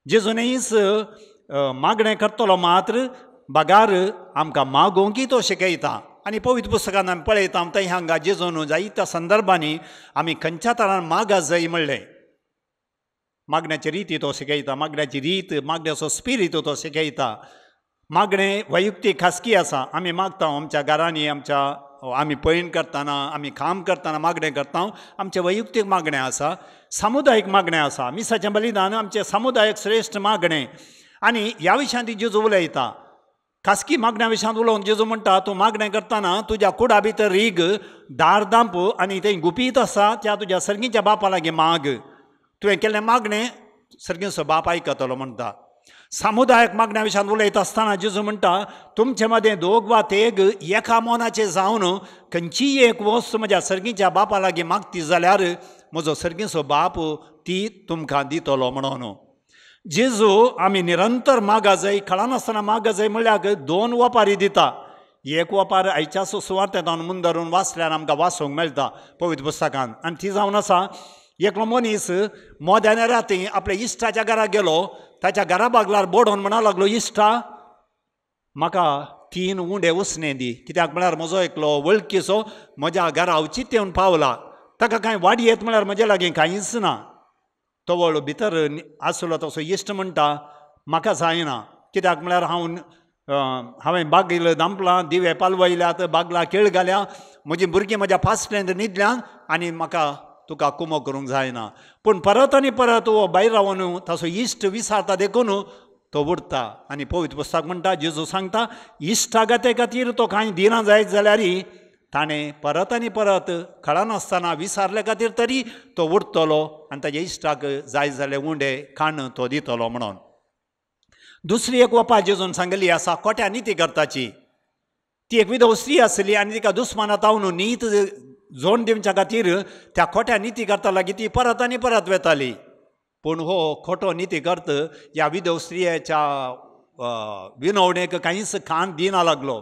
जेजूनच मागणें करतलो मात्र बागार आमकां मागोवंकय तो शिकयता. आनी पवित्र पुस्तकांत आमी पळयता थंय हांगा जेजून जायत्या संदर्भांनी आमी खंयच्या तरान मागा जाय म्हणलें. मागण्याची रिती तो शिकयता, मागण्याची रीत मागण्याचो स्पिरीट तो शिकयता. मागणें वैयक्तीक खासगी आसा. आमी मागता आमच्या घरांनी आमी पयण करतना आमी काम करतना मागणें करता आमचें वैयक्तीक मागणें आसा. सामुदायीक मागणें आसा. मिसाचें बलिदान आमचें सामुदायीक श्रेश्ठ मागणें. आनी ह्या विशयांत जेजू उलयता. खासगी मागण्या विशयांत उलोवन जेजू म्हणटा तूं मागणें करतना तुज्या कुडा भितर रीग दार दांप आनी थंय गुपीत आसा त्या तुज्या सर्गीच्या बापा लागीं माग. तुवें केल्लें मागणें सर्गीचो बाप आयकतलो म्हणटा. सामुदायीक मागण्या विशयांत उलयता आसतना जेजू म्हणटा तुमचे मदें दोग वा तेग एका मोनाचें जावन खंयचीय एक वस्त म्हज्या सर्गीच्या बापा लागीं मागती जाल्यार म्हजो सर्गीचो बाप ती तुमकां दितलो म्हणून. जेजू आमी निरंतर मागा जाय, कळनासतना मागा जाय म्हणल्यार दोन वपारी दिता. एक वपार आयच्या सुवातेंत मुन धरून वाचल्यार आमकां वाचूंक मेळटा पवित्र पुस्तकांत. आनी ती जावन आसा एकलो मनीस मोद्यान राती आपल्या इश्टाच्या घरा गेलो. ताच्या घरा बागलार बोडोवन म्हणा लागलो इश्टा म्हाका 3 उंडे उसने दी. कित्याक म्हळ्यार म्हजो एकलो वळखीचो म्हज्या घरा अवचित येवन पावला. ताका कांय वाडी येत म्हळ्यार म्हजे लागीं कांयच ना. तो वळ भितर आसलो तसो इश्ट म्हणटा म्हाका जायना. कित्याक म्हळ्यार हांवें बागील दांपलां, दिवे पालवयल्यात, बागला केळ घाल्या, म्हजीं भुरगीं म्हज्या फासल्यान न्हिदल्यान आनी म्हाका तुका कुमो करूंक जायना. पूण परत आनी परत हो भायर रावन तसो इश्ट विसारता देखून तो उरता. आनी पवित्र पुस्तक म्हणटा जेजू सांगता इश्टागते खातीर तो कांय दिना जायत जाल्यार ताणें परत आनी परत कळनासतना विसारले खातीर तरी तो उरतलो आनी ताच्या इश्टाक जाय जाले उंडे खाण तो दितलो म्हणून. दुसरी एक वपा जेजून सांगली आसा खोट्या निती करताची. ती एक विधव स्त्री आसली आनी तिका दुस्मानांत तावन नीत जोड दिवच्या खातीर त्या खोट्या निती करता लागीं ती परत आनी परत वेताली. पूण हो खोटो निती करत ह्या विधव स्त्रियेच्या विनवणेक कांयच खाण दिना लागलो.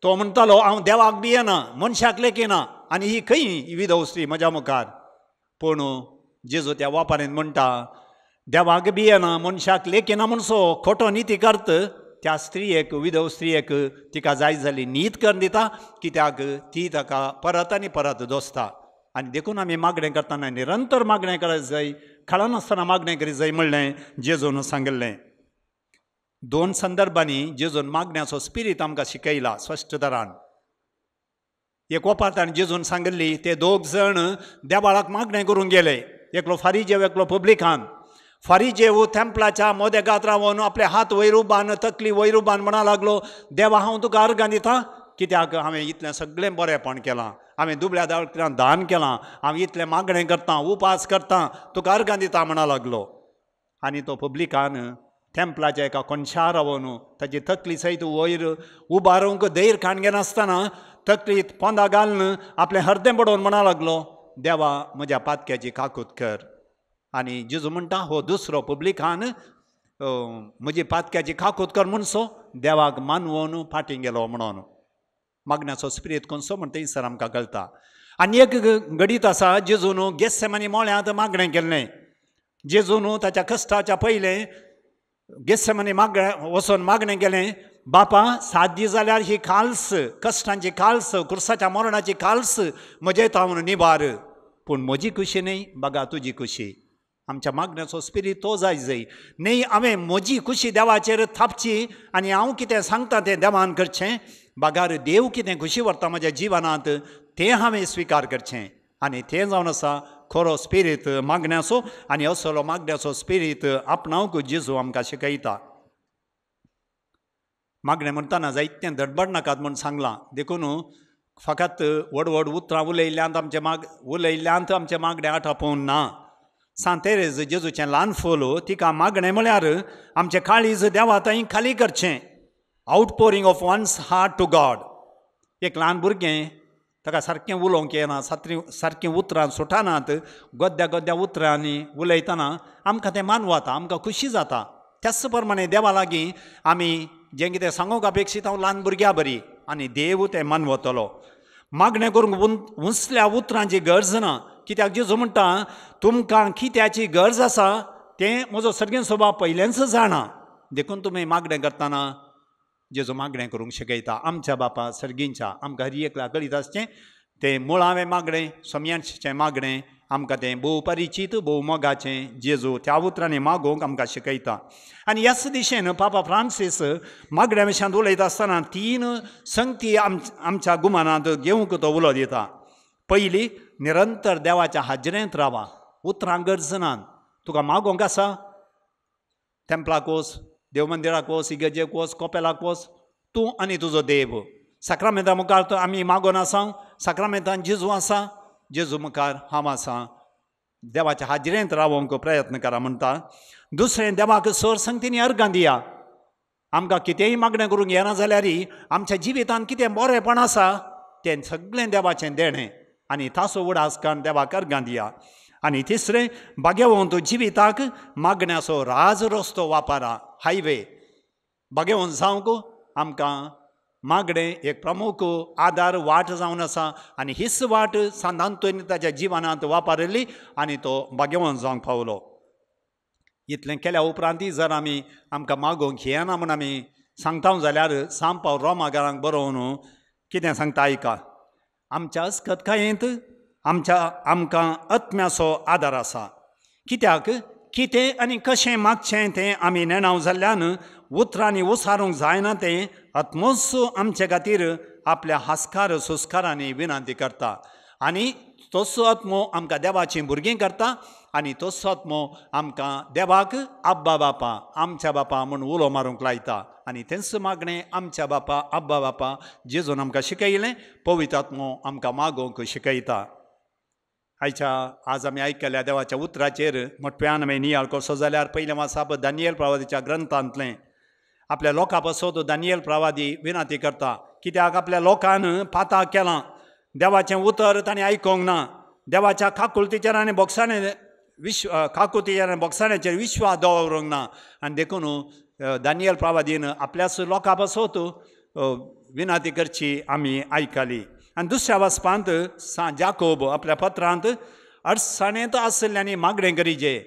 तो म्हणटालो हांव देवाक बी येना, मनशाक लेखिना आनी ही खंय विधव स्त्री म्हज्या मुखार. पूण जेजू त्या वापारीन म्हणटा देवाक बी येना, मनशाक लेखिना म्हणसो खोटो निती करत त्या स्त्रियेक विधव स्त्रियेक तिका जाय जाली न्हीद करून दिता. कित्याक ती ताका परत आनी परत दोसता. आनी देखून आमी मागणें करतना निरंतर मागणें करत जाय, कळनासतना मागणें करीत जाय म्हणलें जेजून सांगलें. 2 संदर्भांनी जेजून मागण्याचो स्पिरीट आमकां शिकयला स्पश्ट तरान. एक वपारतान जेजून सांगली ते 2 जण देवाळाक मागणें करूंक गेले. एकलो फारिजेव एकलो पब्लिकान. फारिजेव थेंपलाच्या मोदेगांत रावन आपले हात वयर उबान तकली वयर उबान म्हणा लागलो देवा हांव तुका अर्गां दितां कित्याक हांवें इतलें सगळें बरेंपण केलां, हांवें दुबळ्या दाळकऱ्यांक दान केलां, हांव इतलें मागणें करतां, उपास करतां, तुका अर्गां दितां म्हणा लागलो. आनी तो पब्लिकान थेंपलाच्या एका कोनशार रावन ताची तकली सयत वयर उबारूंक धैर खाण घेनासतना तकलीत पोंदां घालून आपलें हरदें बडोवन म्हणा लागलो देवा म्हज्या पातक्याची काकूत कर. आनी जेजू म्हणटा हो दुसरो पब्लिकान म्हजी पातक्याची काकूत कर म्हणसो देवाक मानवून फाटीं गेलो म्हणून. मागण्याचो स्पिरीट खंयचो म्हणटा थंयसर आमकां कळटा. आनी एक घडीत आसा जेजून गेत्सेमानी मोळ्यांत मागणें केल्लें. जेजून ताच्या कश्टाच्या पयलें गेत्सेमानी वचोन मागणें केलें बापा 7 दीस जाल्यार ही खाल्स कश्टांची खाल्स क्रुसाच्या मरणाची खाल्स म्हजे तावन निबार. पूण म्हजी खुशी न्ही बगा तुजी खुशी. आमच्या मागण्याचो स्पिरीट तो जाय न्ही हांवें म्हजी खुशी देवाचेर थापची आनी हांव कितें सांगता तें देवान करचें बागार देव कितें खुशी व्हरता म्हज्या जिवनांत तें हांवें स्विकार करचें आनी तें जावन आसा खरो स्पिरीट मागण्याचो आनी असलो मागण्याचो स्पिरीट आपणावंक जेजू आमकां शिकयता. मागणें म्हणटाना जायतें धडबड नाकात म्हूण सांगलां देखून फकत व्हड व्हड उतरां उलयल्यांत आमचें मागणें आटापोवन ना. सांत तेरेज जेजूचें ल्हान फोल तिका मागणें म्हळ्यार आमचें काळीज देवा थंय खाली करचें. Outpouring of one's heart to God. एक ल्हान भुरगें ताका सारकें उलोवंक येना सारकीं उतरां सुटनात गद्द्या उतरांनी उलयतना आमकां तें मानवता आमकां खुशी जाता. त्याच प्रमाणे देवा लागीं आमी जें कितें सांगूंक अपेक्षीत हांव ल्हान भुरग्यां बरी आनी देव तें मानवतलो. मागणें करूंक उंचल्या उतरांची गरज ना कित्याक जेजू म्हणटा तुमकां कित्याची गरज आसा तें म्हजो सर्गीन सभा पयलेंच जाणा. देखून तुमी मागणें करतना जेजू मागणें करूंक शिकयता. आमच्या बापा सर्गींच्या आमकां हर एकल्या कळीत आसचें तें मुळावें मागणें सोम्यांचें मागणें आमकां तें भोव परिचीत भोव मोगाचें जेजू त्या उतरांनी मागोवंक आमकां शिकयता. आनी ह्याच दिशेन पापा फ्रांसीस मागण्या विशयांत उलयता आसतना 3 संगती आमच्या गुमानांत घेवंक तो उलो दिता. पयली निरंतर देवाच्या हाजिरेंत रावा. उतरांक गरज ना. तुका मागोवंक आसा टेंपलाक वच देव मंदिराक वच इगर्जेक वच कपेलाक वच तूं आनी तुजो देव. साक्रामेंता मुखार तो आमी मागोन आसा साक्रामेंतान जेजू आसा जेजू मुखार हांव आसा. देवाच्या हाजिरेंत रावंक प्रयत्न करा म्हणटा. दुसरें देवाक सर संगतींनी अर्गां दिया. आमकां कितेंय मागणें करूंक येना जाल्यारय आमच्या जिवितांत कितें बरेंपण आसा तें सगळें देवाचें देणें आनी ताचो उडास काण देवाक अर्गां दिया. आनी तिसरें भाग्यवंत जिविताक मागण्याचो राज रस्तो वापरा हायवे. भाग्यवंत जावंक आमकां मागणें एक प्रमुख आदार वाट जावन आसा आनी हीच वाट सांत आंतोनी ताच्या जिवनांत वापरली आनी तो भाग्यवंत जावंक पावलो. इतलें केल्या उपरांतय जर आमकां मागोवंक येना म्हूण आमी सांगता जाल्यार सांत पावल रोमाकारांक बरोवन कितें सांगता आयका. आमच्या अस्खतकायेंत आमकां आत्म्याचो आदार आसा. कित्याक कितें आनी कशें मागचें तें आमी नेणाव जाल्ल्यान उतरांनी उसारूंक जायना तें आत्मोच आमचे खातीर आपल्या हास्कार सुस्कारांनी विनंती करता. आनी तोच आत्मो आमकां देवाचीं भुरगीं करता आनी तोच आत्मो आमकां देवाक आब्बा बापा आमच्या बापा म्हूण उलो मारूंक लायता. आनी तेंच मागणें आमच्या बापा आब्बा बापा जेजून आमकां शिकयलें पवित्र आत्मो आमकां मागोवंक शिकयता. आज आमी आयकल्या देवाच्या उतराचेर मोठ्यान हांवें नियाळ कसो जाल्यार पयलें वाचप दानियेल प्रवादीच्या ग्रंथांतलें. आपल्या लोकां पासत दानियेल प्रवादी विनंती करता कित्याक आपल्या लोकान पाताक केलां. देवाचें उतर ताणें आयकोंक ना. देवाच्या काकुळतीचेर आनी काकुळतीचेर आनी बोगसाण्याचेर विश्वास दवरूंक ना. आनी देखून दानियेल प्रवादीन आपल्याच लोकां पासत विनंती करची आमी आयकली. आनी दुसऱ्या वाचपांत सांत जाकोब आपल्या पत्रांत अडचणेंत आशिल्ल्यांनी मागणें करीचे.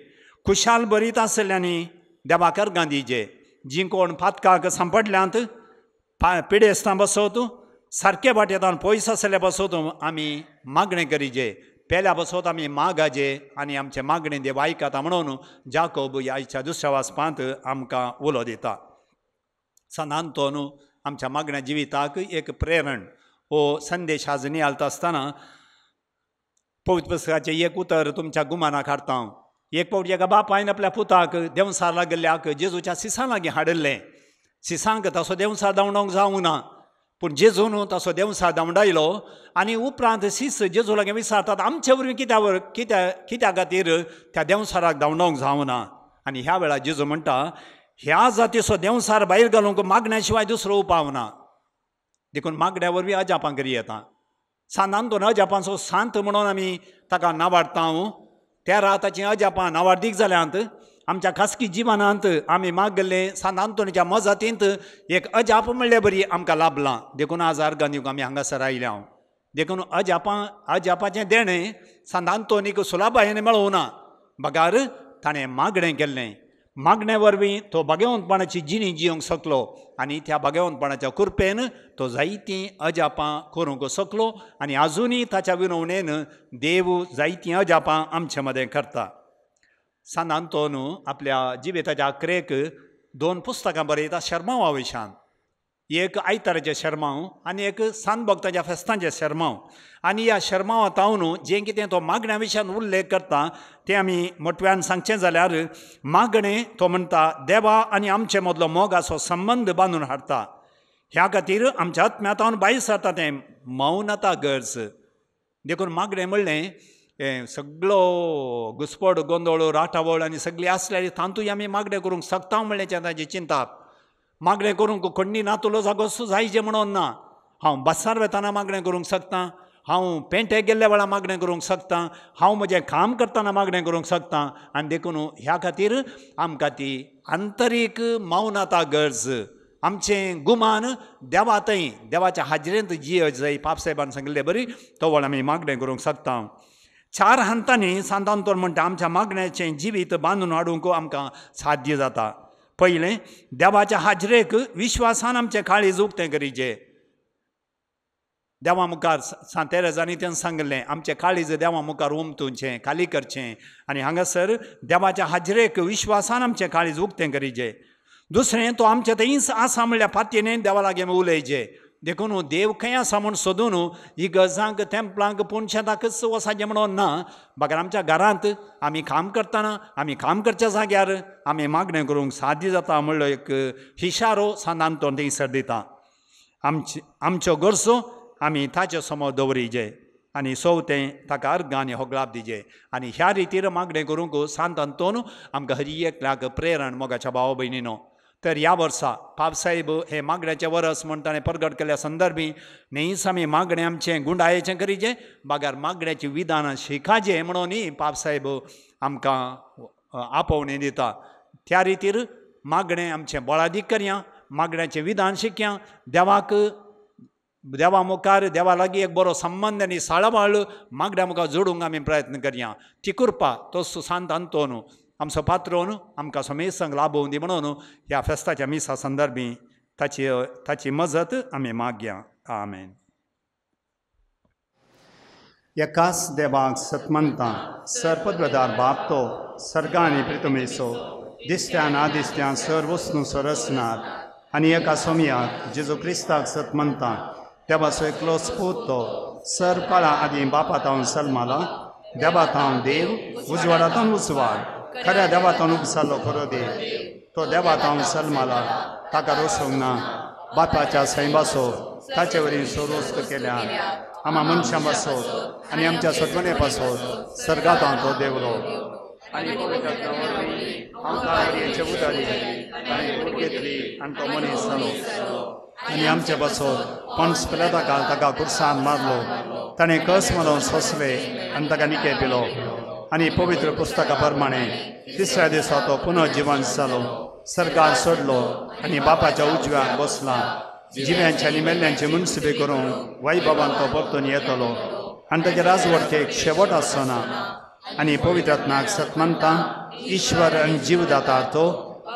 खुशाल बरीत आशिल्ल्यांनी देवाक अर्गां दिवचे. जीं कोण पातकाक सांपडल्यांत पिडेस्तां बसत सारके वाटेंतल्यान पयस आसले बसत आमी मागणें करीचे. पेल्या बसत आमी मागाचे आनी आमचे मागणें देव आयकता म्हणून जाकोब ह्या दुसऱ्या वाचपांत आमकां उलो दिता. सांत आंतोन आमच्या मागण्या जिविताक एक प्रेरण हो संदेश आज नियाळता आसतना पवित्र पुस्तकाचें एक उतर तुमच्या गुमानाक हाडटा. एक फावटी एका बापायन आपल्या पुताक देंवसार लागल्ल्याक जेजूच्या सिसान लागीं हाडलें. सिसांक तसो देंवसार धांवडावंक जावंक ना पूण जेजून तसो देंवसार धांवडायलो आनी उपरांत सीस जेजू लागीं विचारतात आमचे वरवीं कित्या खातीर त्या देंवसाराक धांवडावंक जावना. आनी ह्या वेळार जेजू म्हणटा ह्या जातीचो देंवसार भायर घालूंक मागण्या शिवाय दुसरो उपाव ना. देखून मागण्या वरवीं अजापां करी येता. सांत आंतोन अजापांचो सांत म्हणून आमी ताका नावाडटा. तेरा ताचीं अजापां नावाडीक जाल्यांत आमच्या खासगी जिवनांत आमी मागल्लें सांत आंतोनीच्या मजतींत एक अजाप म्हणले बरी आमकां लाभलां. देखून आज अर्गां दिवंक आमी हांगासर आयल्या. देखून अजापाचें देणें सांत आंतोनीक सुलभायेन मेळोवना. बगार ताणें मागणें केल्लें. मागणे वरवीं तो भाग्यवंतपणाची जिणी जिवंक शकलो आनी त्या भाग्यवंतपणाच्या कृपेन तो जायतीं अजापां करूंक शकलो आनी आजुनूय ताच्या विनवणेन देव जायतीं अजापां आमचे मदें करता. सान आंतोन आपल्या जिविताच्या अखेरेक 2 पुस्तकां बरयता शर्मांवा विशयान. एक आयताराचें शर्मांव आनी एक सांत भक्तांच्या फेस्तांचें शर्मांव. आनी ह्या शर्मांवांत हांव जें कितें तो मागण्या विशयान उल्लेख करता तें आमी मोटव्यान सांगचें जाल्यार मागणें तो म्हणटा देवा आनी आमचे मदलो मोगाचो संबंद बांदून हाडटा. ह्या खातीर आमच्या आत्म्यांत हांव भायर सरता तें मौनता गरज. देखून मागणें म्हणलें सगळो घुस्पड गोंदळ राटावळ आनी सगळी आसल्यारी तांतूय आमी मागणें करूंक शकता म्हणल्याचें ताची चिंता. मागणें करूंक कोण्णी ना तुलो जागो जायचे म्हणून ना. हांव बसार वेताना मागणें करूंक शकता, हांव पेंटेक गेल्ल्या वेळार मागणें करूंक शकता, हांव म्हजें काम करतना मागणें करूंक शकता. आनी देखून ह्या खातीर आमकां ती आंतरीक मौनता गरज. आमचें गुमान देवातय देवाच्या हाजरेंत जिय जंय पापसाहेबान सांगिल्लें बरी तो वेळ आमी मागणें करूंक शकता. 4 हंतांनी सांत आंतोन म्हणटा आमच्या मागण्याचें जिवीत बांदून हाडूंक आमकां साध्य जाता. पयलें देवाच्या हाजरेक विश्वासान आमचें काळीज उक्तें करीचें. देवा मुखार सांत तेरेजांनी तें सांगलें आमचें काळीज देवा मुखार उमतुचें खाली करचें. आनी हांगासर देवाच्या हाजरेक विश्वासान आमचें काळीज उक्तें करीचें. दुसरें तो आमचें थंयच आसा म्हणल्या पातयेन देवा लागीं उलयचें. देखून देव खंय आसा म्हूण सोदून इगर्जांक तेंपलांक पुणशेताकच वसाचें म्हणून ना. बागर आमच्या घरांत आमी काम करतना आमी काम करच्या जाग्यार आमी मागणें करूंक साध्य जाता म्हणलो एक इशारो सांत आंतोन थंयसर दिता. आमच्यो गरजो आमी ताचे समोर दवरिजे आनी सवतें ताका अर्घ आनी होगलाप दिजे. आनी ह्या रितीर मागणें करूंक सांत आंतोन आमकां हर एकल्याक प्रेरण मोगाच्या भाव भयणीनो. तर ह्या वर्सा पापसाहेब हे मागण्याचें वर्स म्हण ताणें प्रगट केल्या संदर्भी नेईस आमी मागणें आमचें गुंडायेचें करीचें बागर मागण्याचीं विधानां शिकाचें म्हणून पापसाहेब आमकां आपोवणें दिता. त्या रितीर मागणें आमचें बळादीक करया, मागण्याचें विधान शिकया, देवा मुखार देवा लागीं एक बरो संबंद आनी साळबाळ मागण्या मुखार जोडूंक आमी प्रयत्न करया. ती कृपा तो सांत आंतोन आमचो पात्रोन आमकां समेसांक लाभोवन दी म्हणून ह्या फेस्ताच्या मिसा संदर्भी ताची मजत आमी मागया. आमेन. एकाच देवाक सतमंता सर्पद्वदार बाप तो सर्गा आनी पृथ्वीचो दिसत्या नादिसत्या सर्व वस्तू सरसनार आनी एका सोमयाक जेजू क्रिस्ताक सतमंता देवाचो एकलो स्पूत तो सर काळा आदी बापात हांव सलमाला देवात हांव देव उजवाडांतून उजवाड खऱ्या देवातून उपसालो खरो देव तो देवात हांव सलमाला ताका रोसोंक ना बापाच्या सैम बसो ताचे वरी सोरोस्त केल्या आम्हा मनशां बसोत आनी आमच्या सगळे पासोत सर्गात हांव तो देवलो आनी उदारी आनी घेतली आनी तो मनीस जालो आनी आमचे बसोत पणस पेल्या ताका कुर्सान मारलो ताणें कस मारून सोंसले आनी ताका निके पिलो आनी पवित्र पुस्तका प्रमाणे तिसऱ्या दिसा तो पुनर्जीवन जालो सर्गार सोडलो आनी बापाच्या उजव्याक बसला जिव्यांचे आनी मेल्ल्यांचे मुनसिबी करून वैभवान तो परतून येतलो आनी ताचे राजवटकेक शेवट आसना आनी पवित्रात्म्याक सतमंता ईश्वर आनी जीवदाता तो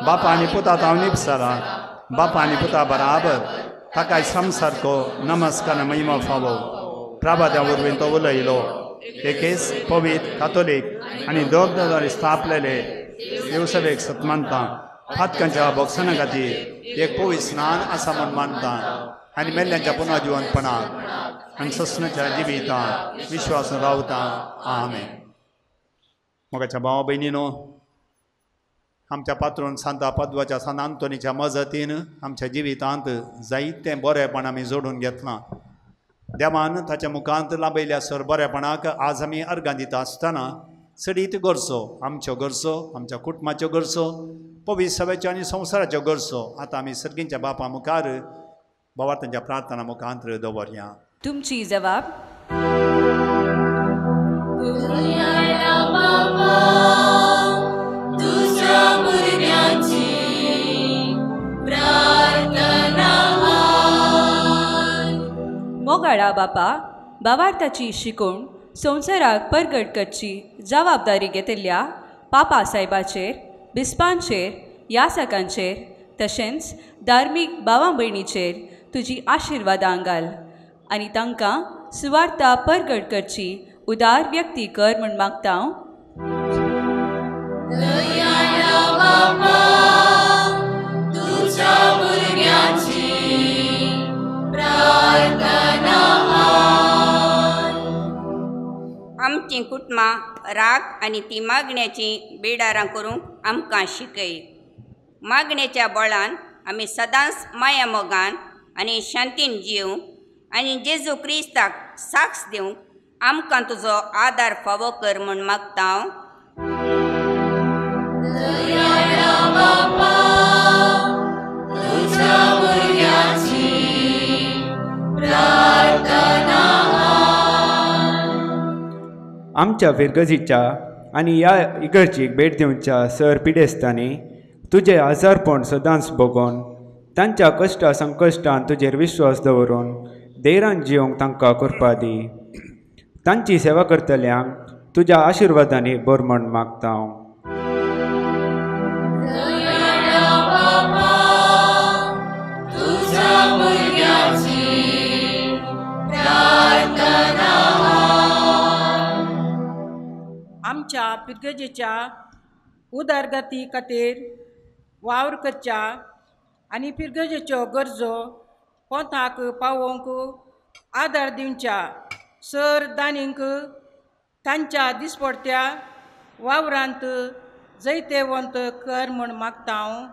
बापा आनी पुतात हांव निपसारा बापा आनी पुता बराबर ताकाय सामसारको नमस्कार आनी महिमा फावो प्रभात्या वरवीं तो उलयलो एकेच पवित्र कातोलीक आनी दोग स्थापलेले येवसवेक सतमंता फातकांच्या भोगसणा खातीर एक पवित्र स्नान आसा म्हूण मानता आनी मेल्ल्यांच्या पुनर्जीवनपणाक आनी ससनाच्या जिवितांत विश्वासून रावता. आमेन. मोगाच्या भावा भयणीनो, आमच्या पात्रोन सांता पद्वाच्या सांत आंतोनीच्या मजतीन आमच्या जिवितांत जायतें बरेंपण आमी जोडून घेतलां. देवान ताच्या मुखांत लाभयल्या सर बरेपणाक आज आमी अर्गां दिता आसतना चडीत गरजो आमच्यो गरजो आमच्या कुटुंबाच्यो गरजो पवित्र सभेच्यो आनी संवसाराच्यो गरजो आतां आमी सर्गींच्या बापा मुखार भावार्थांच्या प्रार्थना मुखांत दवरया. तुमची जबाब मोगाळा बापा भावार्थाची शिकवण संवसाराक परगट करची जबाबदारी घेतिल्ल्या पापा साहेबाचेर बिस्पांचेर यासकांचेर तशेंच धार्मीक भावां भयणीचेर तुजी आशिर्वादां घाल आनी तांकां सुवार्ता परगट करची उदार व्यक्ती कर म्हूण मागता. आमची कुटुंबां राग आनी ती मागण्याची बेडारां करूंक आमकां शिकय. मागण्याच्या बळान आमी सदांच माया मोगान आनी शांतीन जिवंक आनी जेजू क्रिस्ताक साक्ष दिवंक आमकां तुजो आदार फावो कर म्हूण मागता हांव. आमच्या फिरगजीच्या आनी ह्या इगर्जेक भेट दिवच्या सर पिडेस्तांनी तुजें आजारपण सदांच भोगोवन तांच्या कश्टा संकश्टान तुजेर विश्वास दवरून धैर्यान जिवंक तांकां करपा दी. तांची सेवा करतल्यांक तुज्या आशिर्वादांनी भर म्हूण मागता हांव. आमच्या पिरगजेच्या उदरगती खातीर वावर करच्या आनी पिरगजेच्यो गरजो पोंताक पावोवंक आदार दिवच्या सर दानींक तांच्या दिसपडट्या वावरांत जैतेवंत कर म्हूण मागता हांव.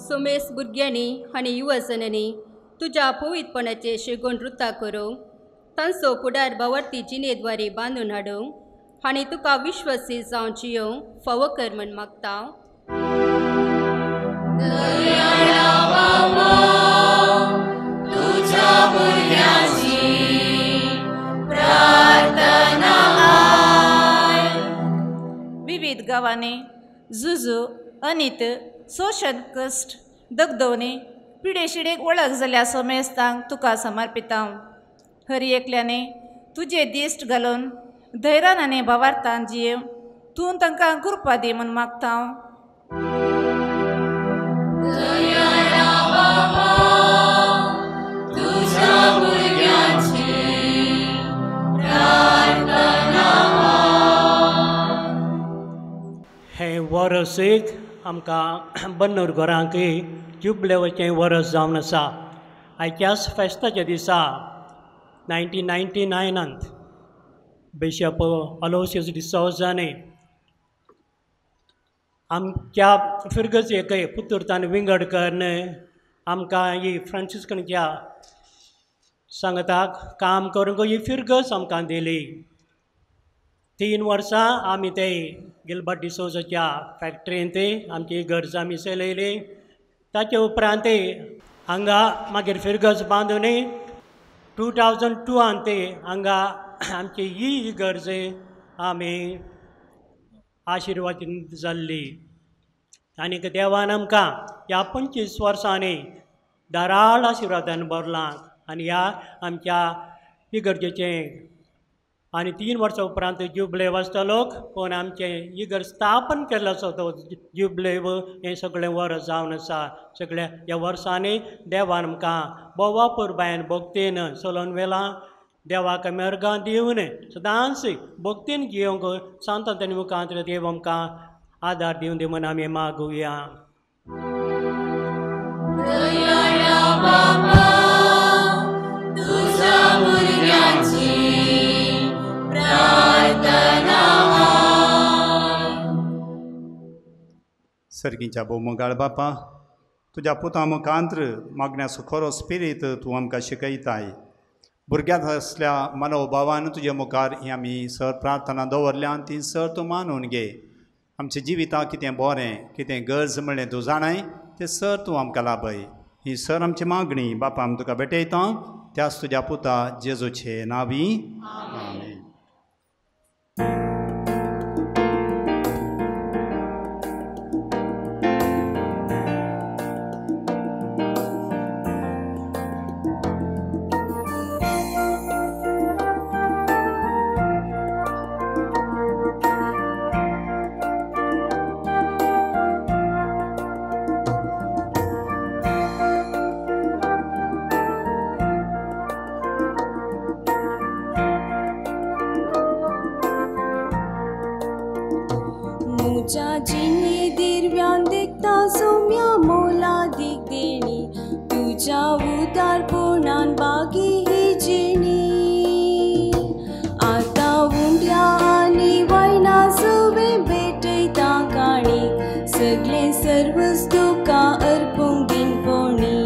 सोमेस भुरग्यांनी आनी युवजनांनी तुज्या पवित्रपणाचे शेगोन वृत्ता करूंक तांचो फुडार बावर्ती जिणेद्वारे बांदून हाडूंक आनी तुका विश्वासी जावन जियोंक फावो कर म्हूण मागता हांव. विविध गांवांनी झुजू अनित सोशल कश्ट दगदवणी पिडेशिडेक वळख जाल्या सोमेस्तांक तुका समर्पिता. हरी एकल्याने तुजे दिश्ट घालून धैर्यान आनी भावार्थान जियेव तूं तांकां कृपा दी म्हूण मागता हांव. हें वर्स एक आमकां बन्नूर घरांक जुबलेवचें वर्स जावन आसा. आयच्याच फेस्ताच्या दिसा 1999 बिशप अलोसियस डिसोजाने आमच्या फिरगजेक पुतुर्तान विंगडकरन आमकां ही फ्रांसिस्कनच्या संगताक काम करूंक ही फिरगज आमकां दिली. 3 वर्सां आमी ते गिलबर्ट डिसोजाच्या फॅक्टरींत आमची गरज आमी चलयली. ताचे उपरांत हांगा मागीर फिरगज बांदून 2002 ते हांगा आमची ही गरज आमी आशिर्वाद जाल्ली. आनी देवान आमकां ह्या 25 वर्सांनी धाराळ आशिर्वादान भरलां. आनी ह्या आमच्या इगर्जेचें आनी 3 वर्सां उपरांत जुबले वाजतलोक पूण आमचें इगर स्थापन केल्लो आसा तो जुबले हें सगळें वर्स जावन आसा. सगळ्या ह्या वर्सांनी देवान आमकां बोवा पुरबायन भक्तीन चलोवन वेलां. देवाक मेरगां दिवन सदांच भक्तीन जियोंक सांतांनी मुखांत देव आमकां आदार दिवन दी म्हूण आमी मागुया. सर्गीच्या भोवमगाळ बापा तुज्या पुता मुखांत्र मागण्याचो खरो स्पिरीत तूं आमकां शिकयताय. भुरग्यांक असल्या मनोभावान तुजे मुखार ही आमी सर प्रार्थना दवरल्या आनी ती सर तूं मानून घे. आमच्या जिवितांत कितें बरें कितें गरज म्हणलें तूं जाणाय तें सर तूं आमकां लाभय. ही सर आमची मागणी बापा आमी तुका भेटयता त्याच तुज्या पुता जेजूचे नांवी आमेन. सर्वच तुका अर्पूंक दिनपणी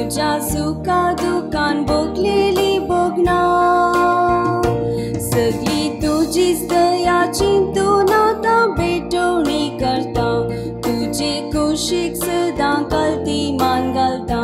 मोजा सुका दुकान बोगलेली बोगना सगळी तुझीच दया चिंतून आता भेटवणी करता तुझे कुशीक सदां कल्ती मान घालता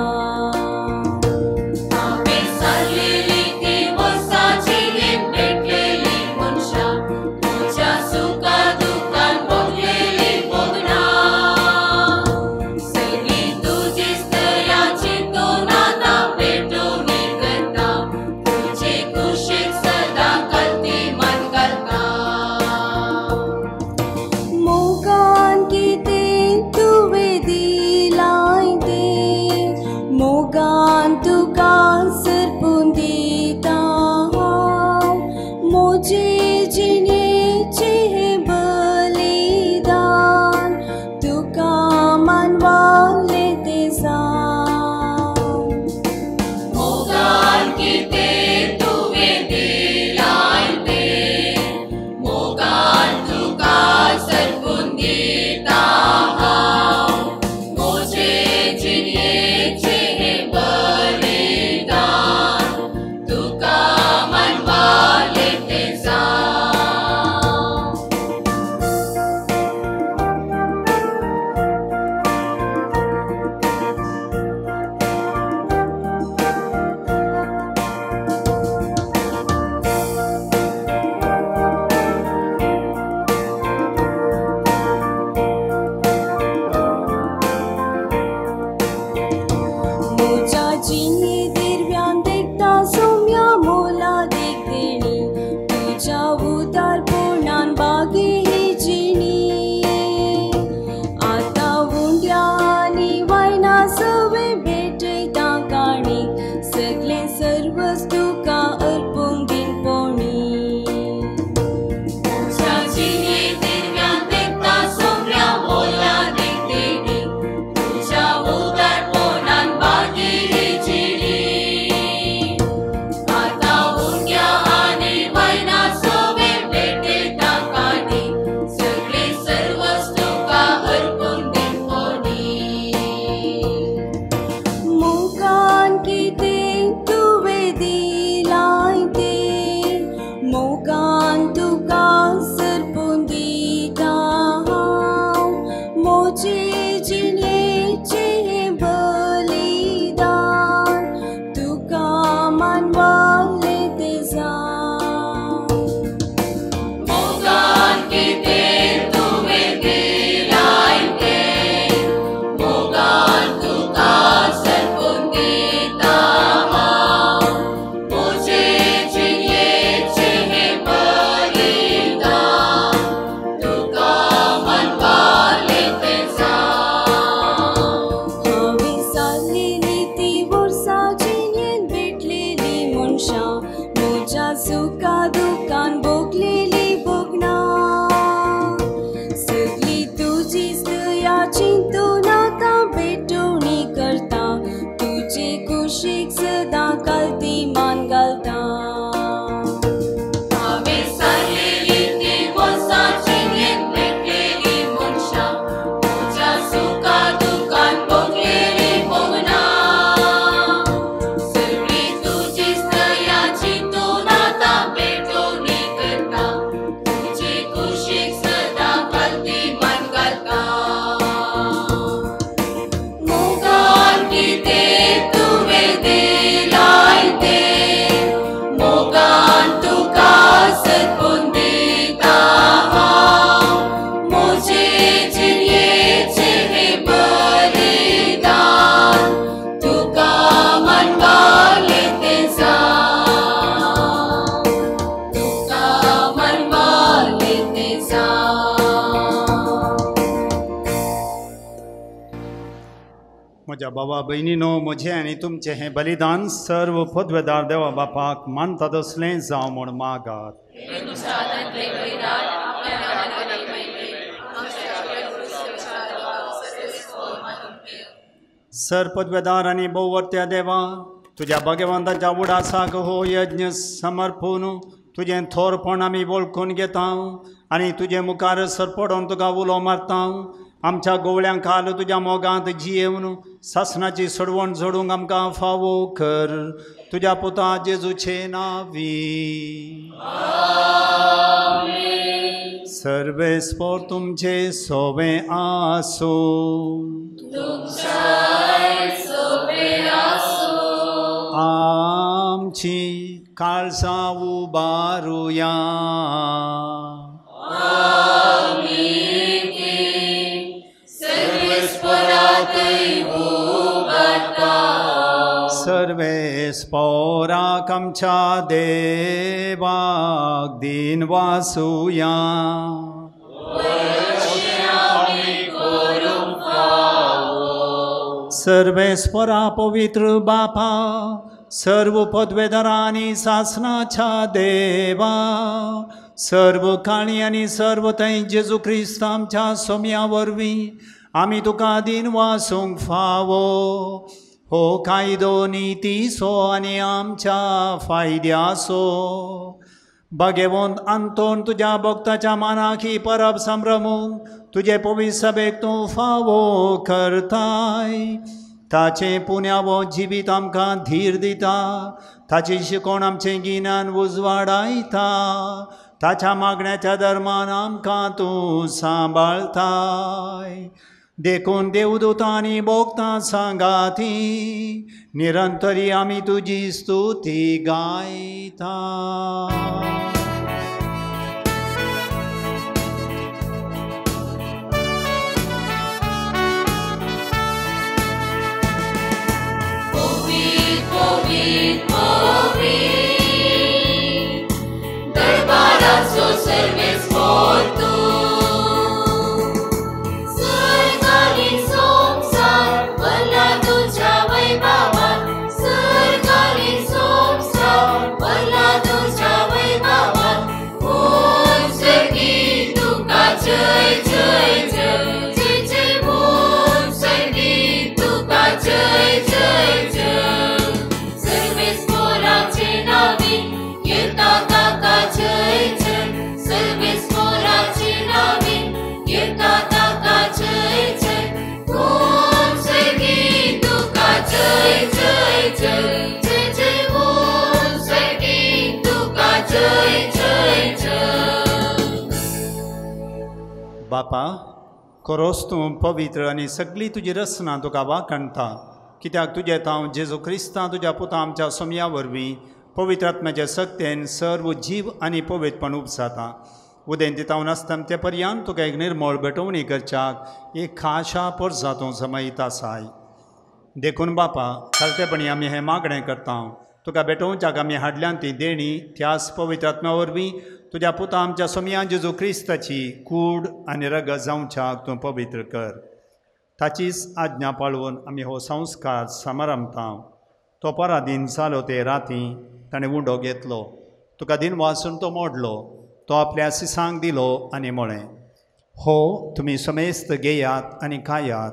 म्हज्या भावा भयणीनो म्हजें आनी तुमचें हें बलिदान सर्व पदवेदार देवा बापाक मानता तसलें जावं म्हूण मागात. सर पदवेदार आनी भोववर्त्या देवा तुज्या भगवंताच्या उडासाक हो यज्ञ समर्पून तुजें थोरपण आमी वळखून घेता आनी तुजे मुखार सरपडोवन तुका उलो मारता. आमच्या गोवळ्यांक खाल तुज्या मोगांत जियेवन सासणाची सडवण जोडूंक आमकां फावो कर. तुज्या पुता जेजूचे नांवी. सर्वेस्पोर तुमचे सोवें आसो. आमची काळजां उबारुया. सर्वेस्पोराक आमच्या देवाक दिन वासुया. सर्वेस्परा पवित्र बापा सर्व पदवेदारांनी सासणाच्या देवा सर्व काळी आनी सर्व थंय जेजू क्रिस्त आमच्या सोम्या वरवीं आमी तुका दिन वासूंक फावो. हो कायदो नितीसो आनी आमच्या फायद्याचो. भगवंत आंतोन तुज्या भक्ताच्या मानाक ही परब संभ्रमूंक तुजे पवित्र सभेक तूं फावो करताय. ताचें पुण्यावो जिवीत आमकां धीर दिता. ताची शिकोवण आमचें गिन्यान उजवाडायता. ताच्या मागण्याच्या धर्मान आमकां तूं सांबाळताय. देखून देवदूतां आनी भोगतां सांगाती निरंतरी आमी तुजी स्तुती गायता. दरबाराचो सर्वेस्पोर तूं. सरकारी संसार भरला तुज्या वैभवान. सरकारी संसार भरला तुज्या वैभवान. ओम सर्गी तुका जय जय जय. जय जय ओम सर्गी तुका जय जय जय. सर्वेस्पोराचे नावी येता ताका जय जय. सर्वेस्पोराचे नावी येता ताका जय जय. ओम सर्गी तुका जय जय जय. जय जय ओम सर्गी तुका जय जय जय. बापा खरोच तूं पवित्र आनी सगळी तुजी रचना तुका वाखणटा. कित्याक तुजें हांव जेजू क्रिस्तां तुज्या पुता आमच्या सोम्या वरवीं पवित्र आत्म्याचे सक्तेन सर्व जीव आनी पवित्रपण उपसाता. उदें दितावन आसता ते पर्यंत तुका एक निर्मळ भेटवणी करच्याक एक खाशा परजातूं समयीत आसाय. देखून बापा खालतेपणी आमी हें मागणें करता. तुका भेटोवच्याक आमी हाडल्यान ती देणी त्याच पवित्र आत्म्या वरवीं तुज्या पुता आमच्या सोम्या जेजू क्रिस्ताची कूड आनी रगत जावच्याक तूं पवित्र कर. ताचीच आज्ञा पाळून आमी हो संस्कार समारंभता. तो पराधीन जालो ते राती ताणें उंडो घेतलो. तुका दिन वाचून तो मोडलो. तो आपल्या सिसांक दिलो आनी म्हळें, हो तुमी समेस्त घेयात आनी खायात.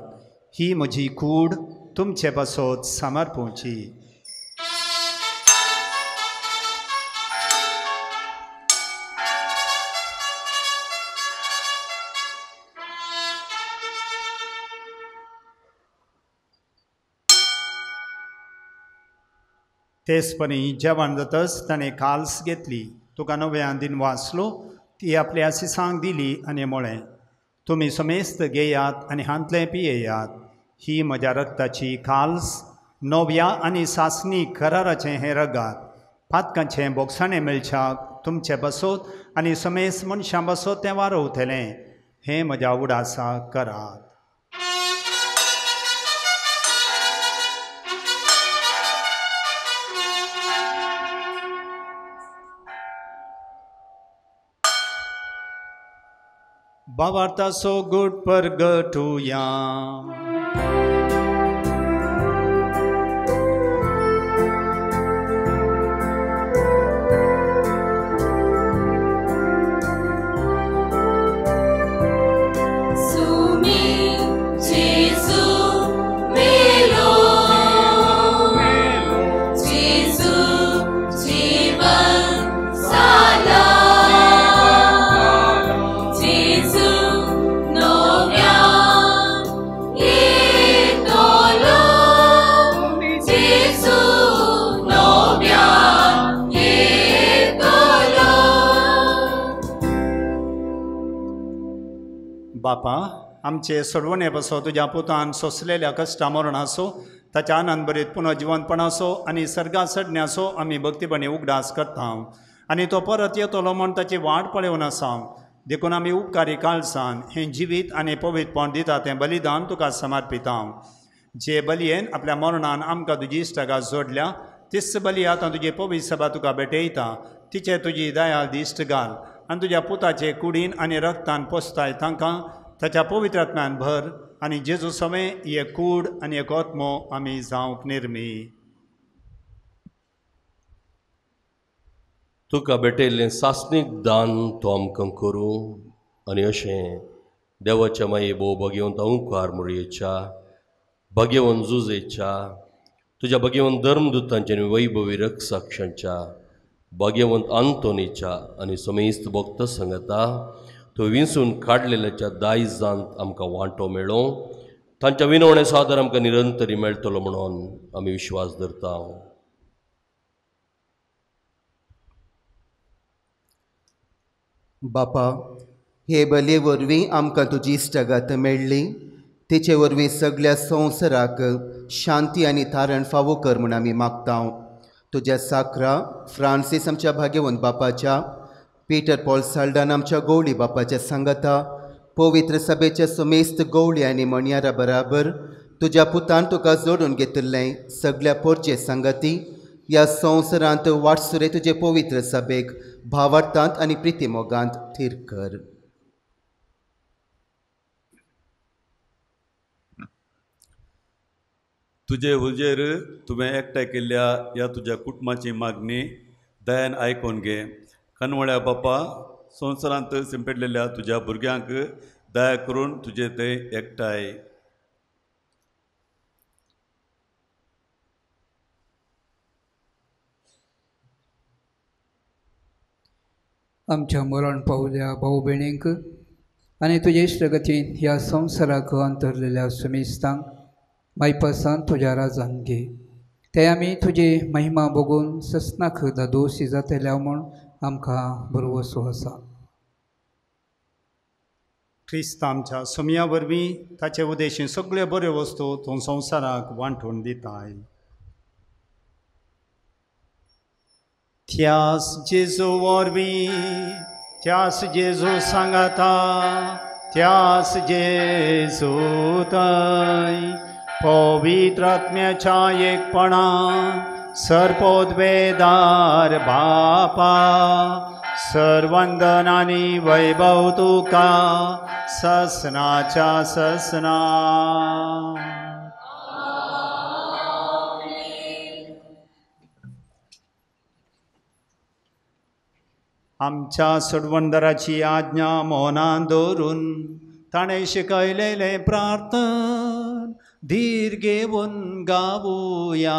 ही म्हजी कूड तुमचे पासत समर्पूची. तेचपणी जेवण जातच ताणें काल्स घेतली. तुका नव्यान दिन वाचलो ती आपल्या सिसांक दिली आनी म्हळें, तुमी समेस्त घेयात आनी हांतलें पियेयात. ही म्हज्या रक्ताची काल्स नव्या आनी सासणी कराराचें हें रगत. पातकांचें बोगसाणें मेळच्याक तुमचे बसत आनी समेस्त मनशां बसत तें वारवतलें. हें म्हज्या उडासाक करात. भावार्थाचो घुट परगटुया. बापा आमचे सोडवणे बसो तुज्या पुतान सोंसलेल्या कश्टा मरणासो ताच्या आनंद बरीत पुनर्जिवनपणासो आनी सर्गा सडण्यासो आमी भक्तीपणी उगडास करता आनी तो परत येतलो म्हण ताची वाट पळोवन आसा देखून आमी उपकारी काळजान हें जिवीत आनी पवित्रपण दिता तें बलिदान तुका समर्पिता जे बलयेन आपल्या मरणान आमकां तुजी इश्टागा जोडल्या तीच बली आतां तुजी पवित्र सभा तुका भेटयता तिचे तुजी दयाळ दिश्ट घाल आनी तुज्या पुताचे कुडीन आनी रक्तान पोसताय तांकां ताच्या पवित्र आत्म्यान भर आनी जेजू समें हे कूड आनी एक आत्मो आमी जावंक निर्मी तुका भेटयल्लें सासणीक दान तो आमकां करूं आनी अशें देवाच्या माये भोव भगवंत ओंकार मुरयेच्या भगवंत जुजेच्या तुज्या भगवंत धर्मदुतांच्या आनी वैभवी रक्षसाक्षांच्या भगवंत आंतोनीच्या आनी समेस्त भक्त संगता तो विंसून काडलेल्याच्या दायजांत आमकां वांटो मेळ्ळो तांच्या विनवणे सादर आमकां निरंतरी मेळटलो म्हणून आमी विश्वास धरता बापा हे बले वरवीं आमकां तुजी इश्टागत मेळ्ळी तेचे वरवीं सगळ्या संवसाराक शांती आनी तारण फावो कर म्हूण आमी मागता तुज्या साकरा फ्रांसीस आमच्या भाग्यवंत बापाच्या पीटर पॉल साल्डान आमच्या गवळी बापाच्या सांगाता पवित्र सभेच्या समेस्त गवळी आनी मणयारा बराबर तुज्या पुतान तुका जोडून घेतिल्लें सगळ्या पोरचे सांगाती ह्या संवसारांत वाटसुरे तुजे पवित्र सभेक भावार्थांत आनी प्रितीमोगांत थीर कर तुजे हुजेर तुवें एकठांय केल्ल्या ह्या तुज्या कुटुंबाची मागणी दयान आयकून घे कनवळ्या बापा संवसारांत शिंपडलेल्या तुज्या भुरग्यांक दया करून तुजे ते एकठांय आमच्या मरण पावल्या भाऊ भयणींक आनी तुजे इश्टगतीन ह्या संवसाराक अंतरलेल्या समेस्तांक मायपासान तुज्या राजान घे ते आमी तुजी महिमा बघून ससनाक दादोशी जातल्या म्हूण आमकां भरवसो आसा क्रिस्त आमच्या सुमया वरवीं ताचे उदेशी सगळ्यो बऱ्यो वस्तू तूं संवसाराक वांटून दिताय त्यास जेजू वरवीं त्यास जेजू सांगाता त्यास जेजू थंय पवित्र आत्म्याच्या एकपणान सर्पोद्वेदार बापा सर्वंदन आनी वैभव तुका ससनाच्या ससना आमच्या सोडवंदराची आज्ञा मौनान दवरून ताणें शिकयलेलें प्रार्थन धीर घेवन गावुया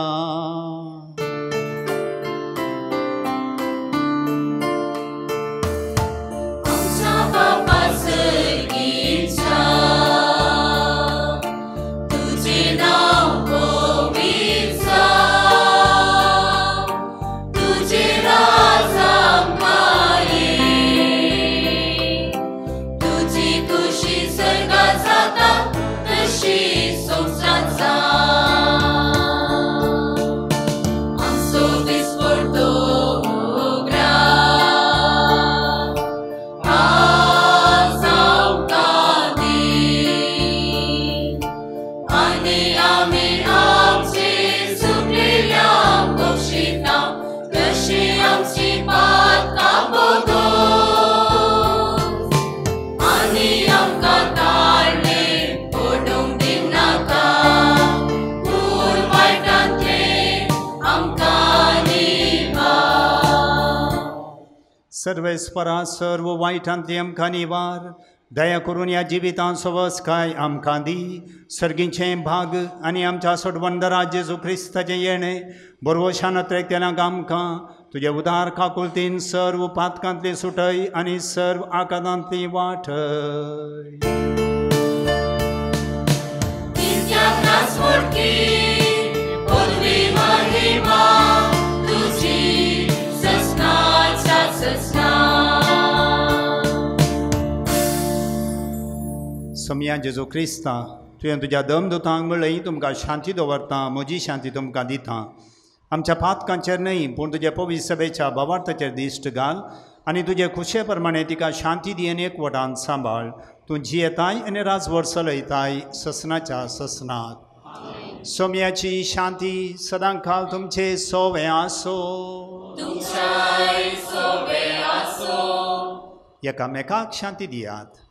सर्वेस्परा सर्व वायटांतली आमकां निवार दया करून ह्या जिवितांत सवस्काय आमकां दी सर्गीचें भाग आनी आमच्या सोडवंदरा जेजू क्रिस्ताचें येणें बरोवशान केल्याक आमकां तुजे उदार काकुलतीन सर्व पातकांतली सुटय आनी सर्व आकादांतली वाटय सोम्या जेजू क्रिस्ता तुवें तुज्या दमदुतांक म्हणलंय तुमकां शांती दवरता म्हजी शांती तुमकां दिता आमच्या पातकांचेर न्हय पूण तुज्या पवित्र सभेच्या भावार्थाचेर दिश्ट घाल आनी तुजे खुशे प्रमाणे तिका शांती दियेन एकवटान सांबाळ तूं जियेताय आनी राजवट चलयताय ससनाच्या ससनाक सोम्याची शांती सदां काल तुमचे सोवे आसो एकामेकाक शांती दियात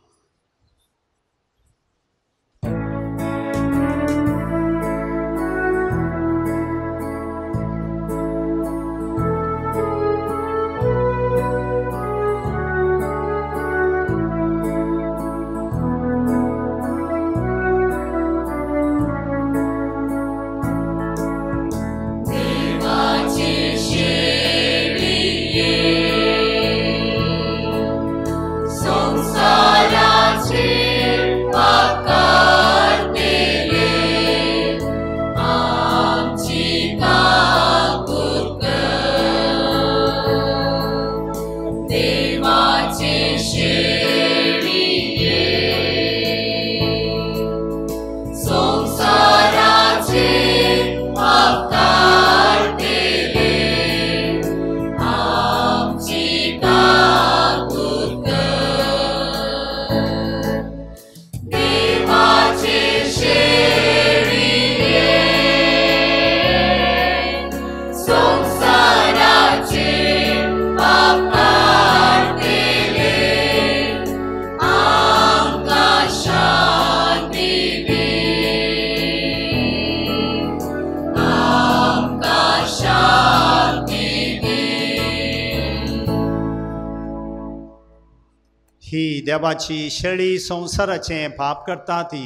ही देवाची शेळी संवसाराचें पाप करता ती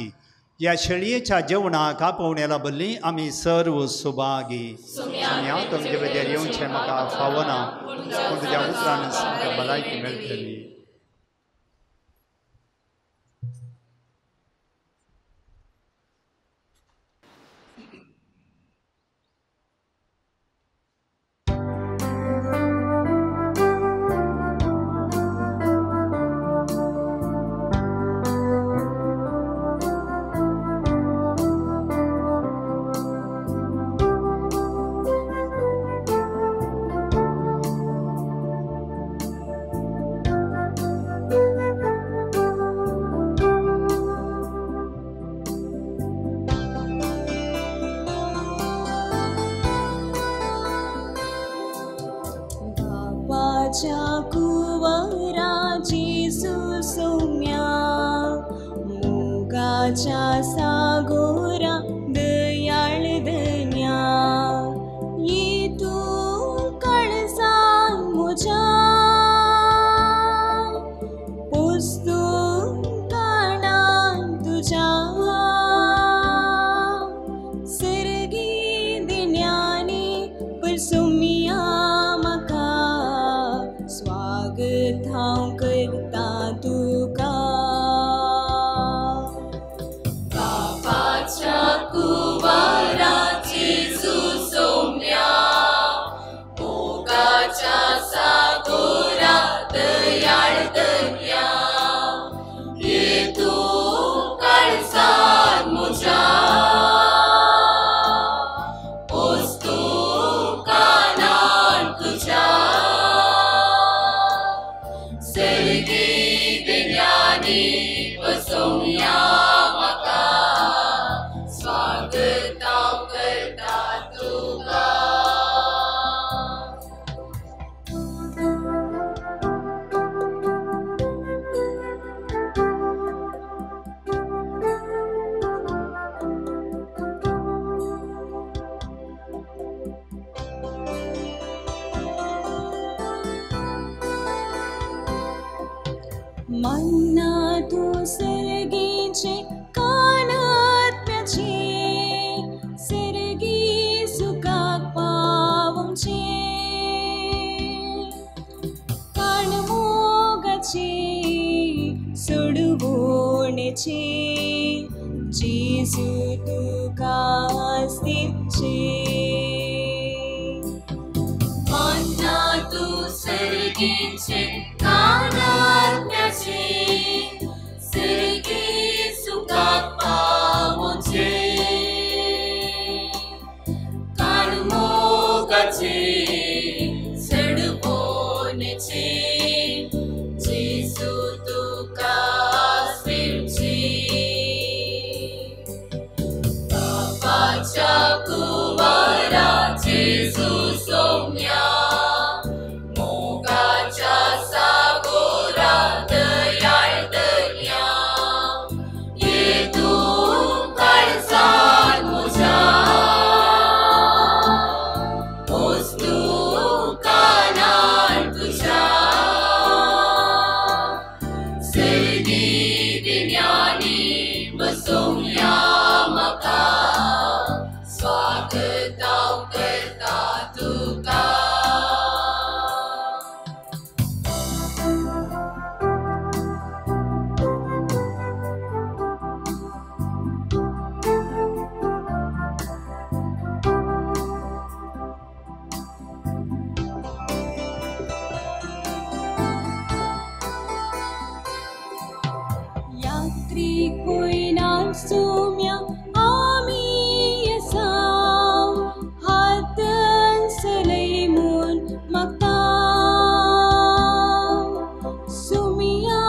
ह्या शेळयेच्या जेवणाक आपोवण्याला बल्ली आमी सर्व सुभागी सोम्या तुमचे भितर येवचें म्हाका फावना पूण तुज्या उतरान म्हाका भलायकी मेळटली सागोरा दयाळ धन्या ये तू कळसां म्हज्या पोस्तू काणां तुज्या सर्गी दिन्यांनी परसुमिया म्हाका स्वागत हांव करता तुका मन्ना तू सर्गीचे कानात्म्याचे सर्गी सुखाक पावचे काणमोगाचे सोडवणेचे जेजू तुका आस्तिचे मन्ना तू सर्गीचे कानात्म्याचे सर्गी तुका स्वीटची बापाच्या कुवारा जेजू सोम्या मोगाच्या सागोरा दयाळ दर्या ये तू काळजात म्हज्या वस्तू कानार तुझ्या सर्गी दिन्यांनी बसोवया म्हाका स्वागत हांव करता तुका यात्री होईना सोम्या आमी येसाव हातन सलैमून मागता सोमिया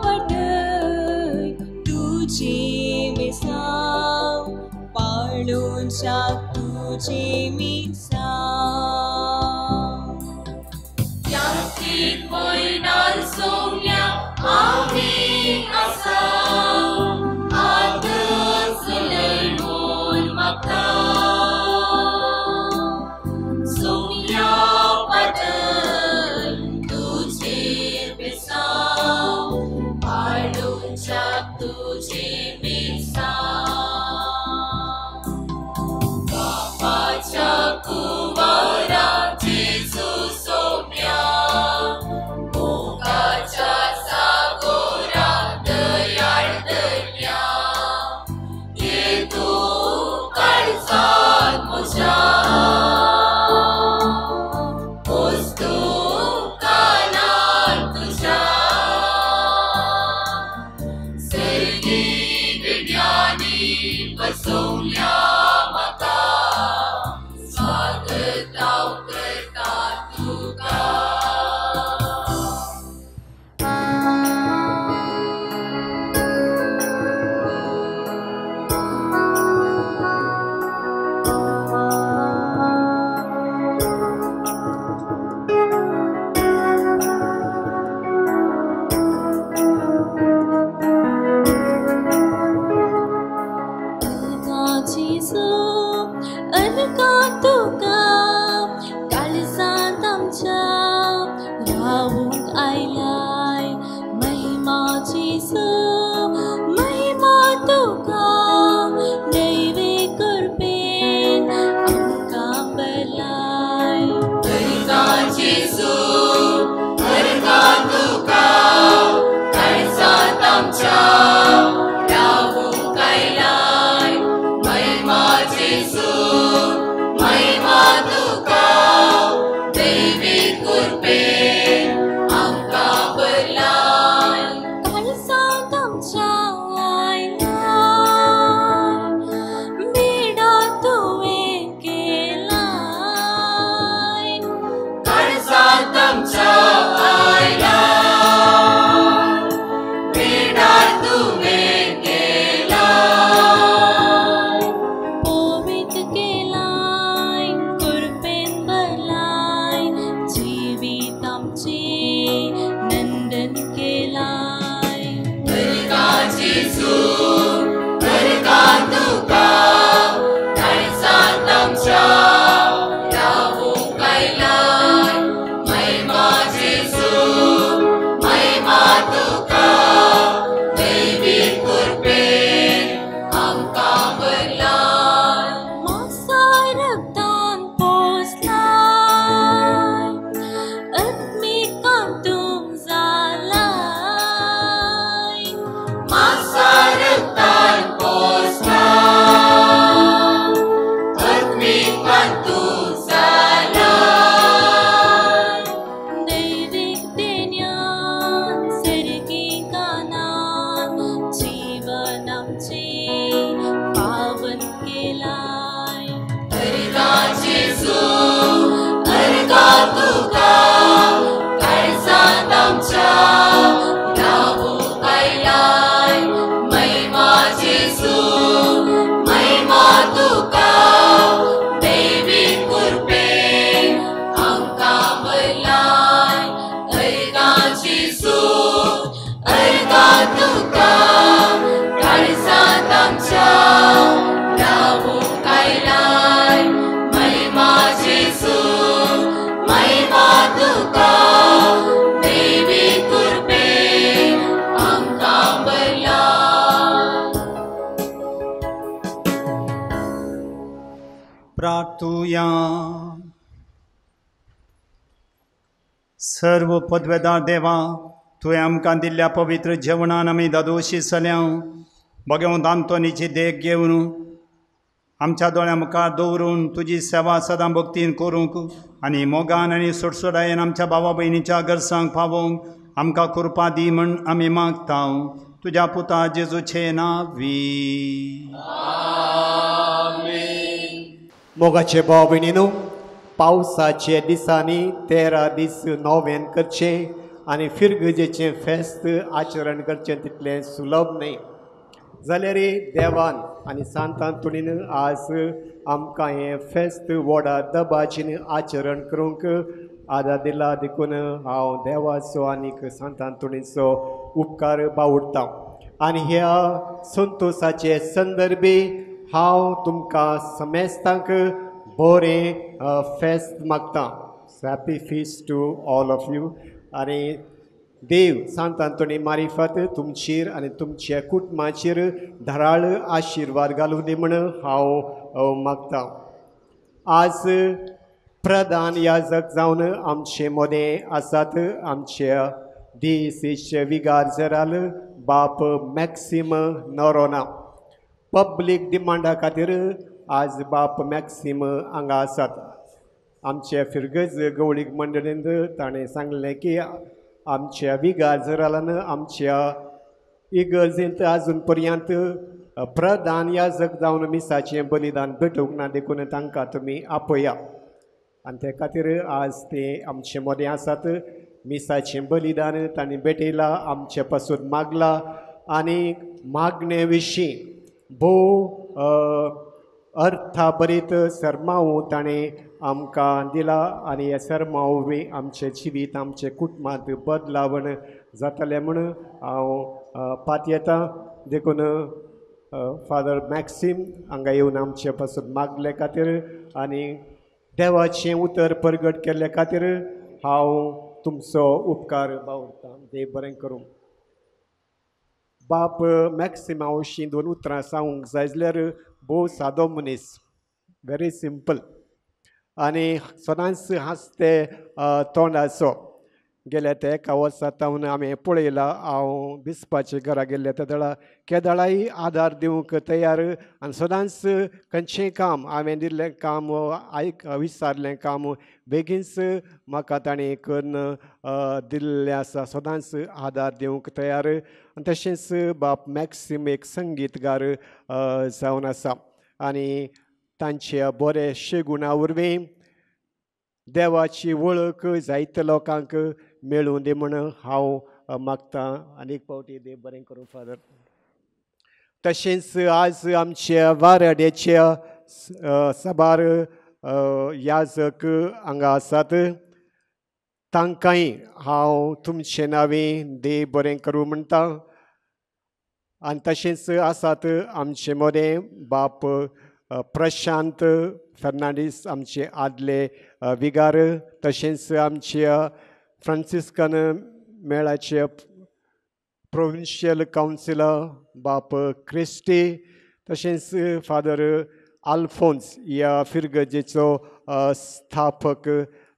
पटय तुझे विसाव पाळून शाक तुझे मिसाव यात्री होईना सोम्या आमी आसाव हातन सलैमून मागता सोम्या पटय तुझे विसाव पाळून शाक तुझे मिसाव बापाच्या कुवारा जेजू सोम्या मोगाच्या सागोरा दयाळ दर्या ये तू काळजात म्हज्या वस्तू कानार तुझ्या सर्गी दिन्यांनी बसोवया म्हाका स्वागत हांव करता तुका अलका तुका काळजांत आमच्या रावूंक आयलाय महिमा जेजू महिमा तुका नैवे कृपेन आमकां भरलाय अलका जेजू अलका तुका काळजांत आमच्या रावूंक आयलाय महिमा जेजू महिमा तुका दैवीक कृपेन आमकां भरलाय काळजांत आमच्या आयलाय बिडा तुवें केलाय काळजांत आमच्या आयलाय बिडा तुवें केलाय पवित केलाय कृपेन भरलाय जिवीत आमचे नंदन केलाय अलका जेजू अलका तुका काळजांत आमच्या रावूंक आयलाय महिमा जेजू महिमा तुका दैवीक कृपेन आमकां भरलाय मांसा रगतान पोसलाय आत्मिकांत तूं जालाय मांसा तुया सर्व पदवेदार देवा तुवें आमकां दिल्ल्या पवित्र जेवणान आमी दादोशी जाल्या भगवंत आंतोनीची देख घेवन आमच्या दोळ्या मुखार दवरून तुजी सेवा सदां भक्तीन करूंक आनी मोगान आनी सुटसुटायेन आमच्या भावा भयणीच्या गरजांक पावोवंक आमकां कृपा दी म्हण आमी मागता तुज्या पुता जेजूचे नांवी मोगाचे भाव भयणीनो पावसाचे दिसांनी 13 दीस नोवेन करचे आनी फिरगजेचें फेस्त आचरण करचें तितलें सुलभ न्ही जाल्यार देवान आनी सांतांतुणीन आज आमकां हें फेस्त व्हडा दबाचेन आचरण करूंक आदार दिला देखून हांव देवाचो आनीक सांतांतुणीचो उपकार बावडटां आनी ह्या संतोशाचे संदर्भी हांव तुमकां समेस्तांक बरें फेस्त मागतां happy feast to all of you आनी देव सांत आंतोनी मारिफत तुमचेर आनी तुमच्या कुटुंबाचेर धाराळ आशिर्वाद घालूं दी म्हण हांव मागतां आज प्रधान याजक जावन आमचे मदें आसात आमच्या DCचे विगार जराल बाप मॅक्सिम नोरोना पब्लीक डिमांडा खातीर आज बाप मॅक्सिम हांगा आसात आमच्या फिरगज गवळीक मंडळींत ताणें सांगलें की आमच्या विगार जरालान आमच्या इगर्जेंत आजून पर्यंत प्रधान याजक जावन मिसाचें बलिदान भेटूंक ना देखून तांकां तुमी आपया आनी ते खातीर आज ते आमचे मदें आसात मिसाचें बलिदान तांणी भेटयलां आमचे पासून मागलां आनी मागणे विशीं भोव अर्थाभरीत सरमावू ताणें आमकां दिला आनी हे सरमावू बी आमचें जिवीत आमचे कुटुंबांत बदलावण जातलें म्हण हांव पातयेतां देखून फादर मॅक्सिम हांगा येवन आमचे पासून मागले खातीर आनी देवाचें उतर परगट केल्ले खातीर हांव तुमचो उपकार बावडटां देव बरें करूं बाप मॅक्सिमा विशीं 2 उतरां सांगूंक जाय जाल्यार भोव सादो मनीस वेरी सिंपल आनी सदांच हांसते तोंडाचो गेल्या ते एका वर्सा तावन हांवें पळयलां हांव बिस्पाचे घरा गेल्ले त्या केदाळाय आदार दिवंक तयार आनी सदांच खंयचेंय काम हांवें दिल्लें काम विचारलें काम बेगीनच म्हाका ताणें करून दिल्लें आसा सदांच आदार दिवंक तयार आनी तशेंच बाप मॅक्सिम एक संगीतकार जावन आसा आनी तांच्या बरेचशे गुणां वरवीं देवाची वळख जायत्या लोकांक मेळूं दी म्हण हांव मागतां आनी एक फावटी देव बरें करूं फादर तशेंच आज आमच्या वाऱ्याड्याच्या सभार याजक हांगा आसात तांकांय हांव तुमचे नांवें देव बरें करूं म्हणटा आनी तशेंच आसात आमचे मदें बाप प्रशांत फर्नांडीस आमचे आदले विगार तशेंच आमच्या फ्रांसिस्कन मेळाचे प्रोविन्शियल कावन्सिलर बाप क्रिस्टी तशेंच फादर आल्फोन्स ह्या फिरगजेचो स्थापक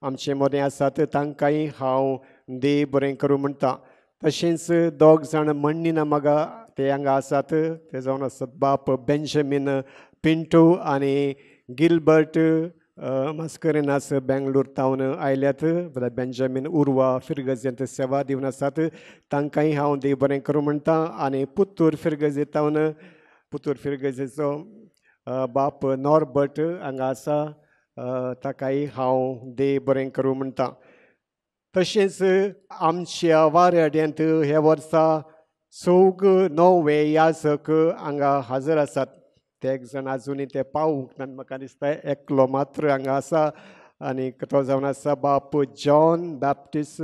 आमचे मदें आसात तांकांय हांव देव बरें करूं म्हणटा तशेंच 2 जाण मण्णीना म्हाका ते हांगा आसात ते जावन आसात बाप बेंजामीन पिंटू आनी गिलबर्ट मास्करेनास बेंगलोर तावन आयल्यात बेंजामीन उर्वा फिरगजेंत सेवा दिवन आसात तांकांय हांव देव बरें करूं म्हणटा आनी पुत्तूर फिरगजे तावन पुत्तूर फिरगजेचो बाप नॉर्बर्ट हांगा आसा ताकाय हांव देव बरें करूं म्हणटा तशेंच आमच्या वाऱ्याड्यांत ह्या वर्सा 9 याजक हांगा हजर आसात ते एक जण आजुनी ते पावूंक ना म्हाका दिसता एकलो मात्र हांगा आसा आनी तो जावन आसा बाप जॉन बॅप्टिस्ट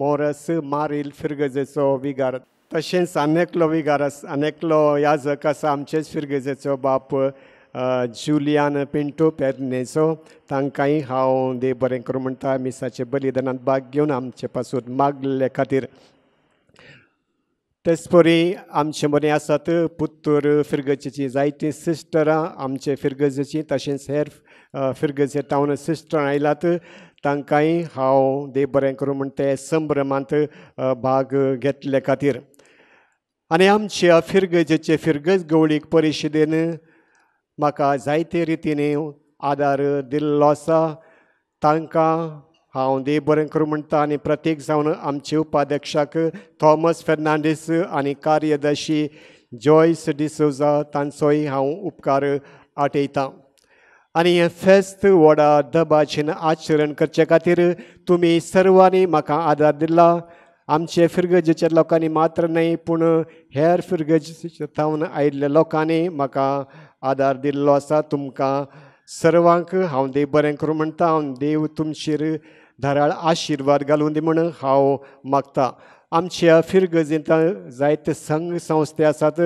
मोरस मारील फिरगजेचो विगार तशेंच आनेकलो विगार आसा आनेकलो याजक आसा आमचेच फिरगजेचो बाप जुलियान पिंटो पेर्नेचो तांकांय हांव देव बरें करूं म्हणटा मिसाचे बलिदानांत भाग घेवन आमचे पासून मागले खातीर तेच परी आमचे मदें आसात पुत्तूर फिरगजेची जायतीं सिस्टरां आमचे फिरगजेची तशेंच हेर फिरगजे टावन सिस्टर आयलात तांकांय हांव देव बरें करूं म्हण ते संभ्रमांत भाग घेतले खातीर. आनी आमच्या फिरगजेचे फिरगज गवळीक परिशदेन म्हाका जायते रितीने आदार दिल्लो आसा. तांकां हांव देव बरें करूं म्हणटा आनी प्रत्येक जावन आमचे उपाध्यक्षाक थॉमस फेर्नांडीस आनी कार्यदर्शी जॉयस डिसोजा तांचोय हांव उपकार आठयतां. आनी हें फेस्त व्हडा दबाचेन आचरण करचे खातीर तुमी सर्वांनी म्हाका आदार दिला. आमचे फिरगजेच्या लोकांनी मात्र न्हय पूण हेर फिरगजेतावन आयिल्ल्या लोकांनी म्हाका आदार दिल्लो आसा. तुमकां सर्वांक हांव देव बरें करूं म्हणटा. हांव देव तुमचेर धाराळ आशिर्वाद घालूं दी म्हणून हांव मागतां. आमच्या फिरगजेंत जायते संघ संस्थे आसात.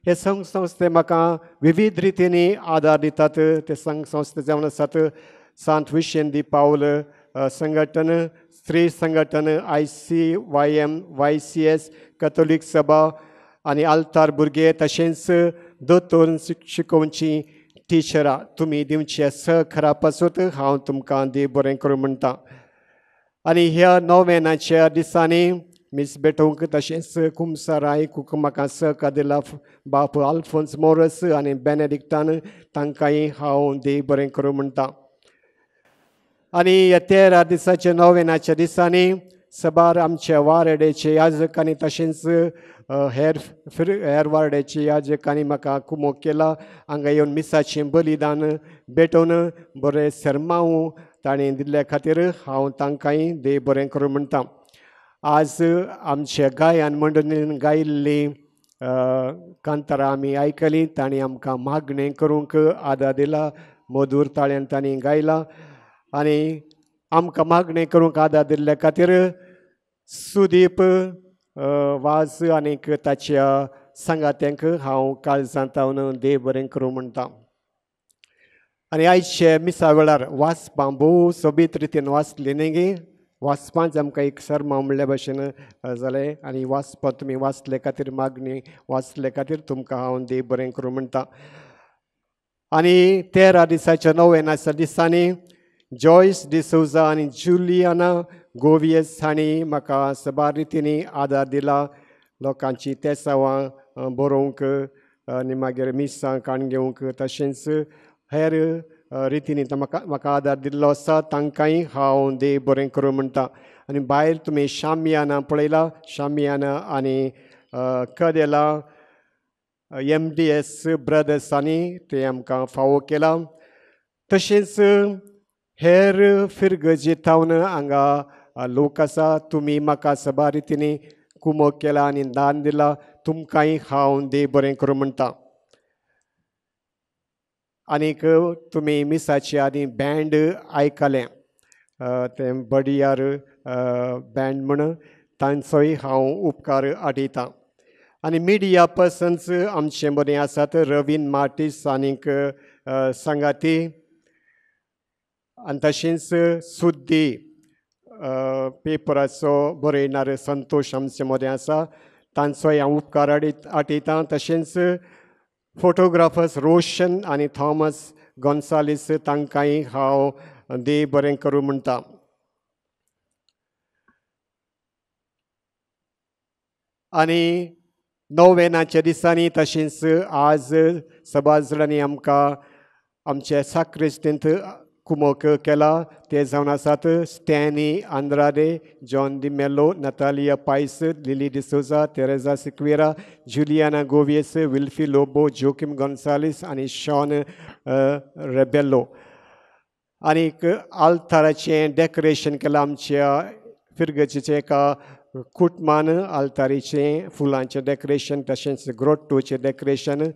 हे संघ संस्थे म्हाका विविध रितींनी आदार दितात. ते संघ संस्थे जावन आसात सांत विशेंदी पावल संघटन, स्त्री संघटन, ICYM, YCS, कॅथोलीक सभा आनी आल्तार भुरगे, तशेंच दोतोर शिकोवची टिचरां. तुमी दिवचे सहकारा पासून हांव तुमकां देव बरें करूं म्हणटा. आनी ह्या नोवेनाच्या दिसांनी मिस बेटोंक तशेंच कुमसारायकूक म्हाका सहकार दिला बाप आल्फोन्स मोरस आनी बेनेडिक्टान तांकांय हांव देव बरें करूं म्हणटा. आनी ह्या 13 दिसाच्या नोवेनाच्या दिसांनी सबार आमच्या वारेडेचे याजक आनी तशेंच हेर वारेडेचे याजकांनी म्हाका कुमोग केला. हांगा येवन मिसाचें बलिदान भेटोवन बरें सरमावू ताणें दिल्ल्या खातीर हांव तांकांय देव बरें करूं म्हणटा. आज आमच्या गायन मंडळीन गायिल्ली कांतारां आमी आयकली. तांणी आमकां मागणें करूंक आदार दिला. मधूर ताळ्यान तांणी गायला आनी आमकां मागणें करूंक आदार दिल्ल्या खातीर सुदीप वाज आनीक ताच्या सांगात्यांक हांव काळजांतावन देव बरें करूं म्हणटा. आनी आयचे मिसा वेळार वाचपां भोव सोबीत रितीन वाचली न्ही गे. वाचपांच आमकां एक सरमाव म्हणल्या भशेन जालें. आनी वाचपां तुमी वाचले खातीर मागणी वाचले खातीर तुमकां हांव देव बरें करूं म्हणटा. आनी 13 दिसाच्या नोवेनाच्या दिसांनी जॉयस डिसोजा आनी जुलियाना गोवियस हांणी म्हाका सबार रितींनी आदार दिला. लोकांची तेसावां बरोवंक आनी मागीर मिसां काण घेवंक तशेंच हेर रितींनी म्हाका आदार दिल्लो आसा. तांकांय हांव देव बरें करूं म्हणटा. आनी भायर तुमी शामियाना पळयला. शामियाना आनी कदेला MDS ब्रदर्सांनी ते आमकां फावो केला. तशेंच हेर फिरगजेतावन हांगा लोक आसा. तुमी म्हाका सबार रितींनी कुमोग केला आनी दान दिला. तुमकांय हांव देव बरें करूं म्हणटा. आनीक तुमी मिसाचे आदी बँड आयकलें ते बडियार बँड म्हण तांचोय हांव उपकार आठयतां. आनी मिडिया पर्सन्स आमचे बरें आसात. रवीन मार्टीस आनीक सांगाती आनी तशेंच सुद्दी पेपराचो बरयणार संतोश आमचे मदें आसा. तांचोय हांव उपकार आठयतां. तशेंच फोटोग्राफर्स रोशन आनी थॉमस गोन्सालीस तांकांय हांव देव बरें करूं म्हणटा. आनी नोवेनाच्या दिसांनी तशेंच आज सभाजरांनी आमकां आमचे साक्रिस्तींत कुमोग केला. ते जावन आसात स्टॅनी आंद्रादे, जॉन दी मेलो, Natalia Pais, Lily D'Souza, Tereza Sequeira, Juliana Goveas, Wilfy Lobo, Joachim Gonsalves आनी शॉन रेबेल्लो. आनीक आल्ताराचें डेकोरेशन केलां आमच्या फिरगजेचें एका कुटमान. आल्तारीचें फुलांचें डेकोरेशन तशेंच ग्रोट्टोचें डेकोरेशन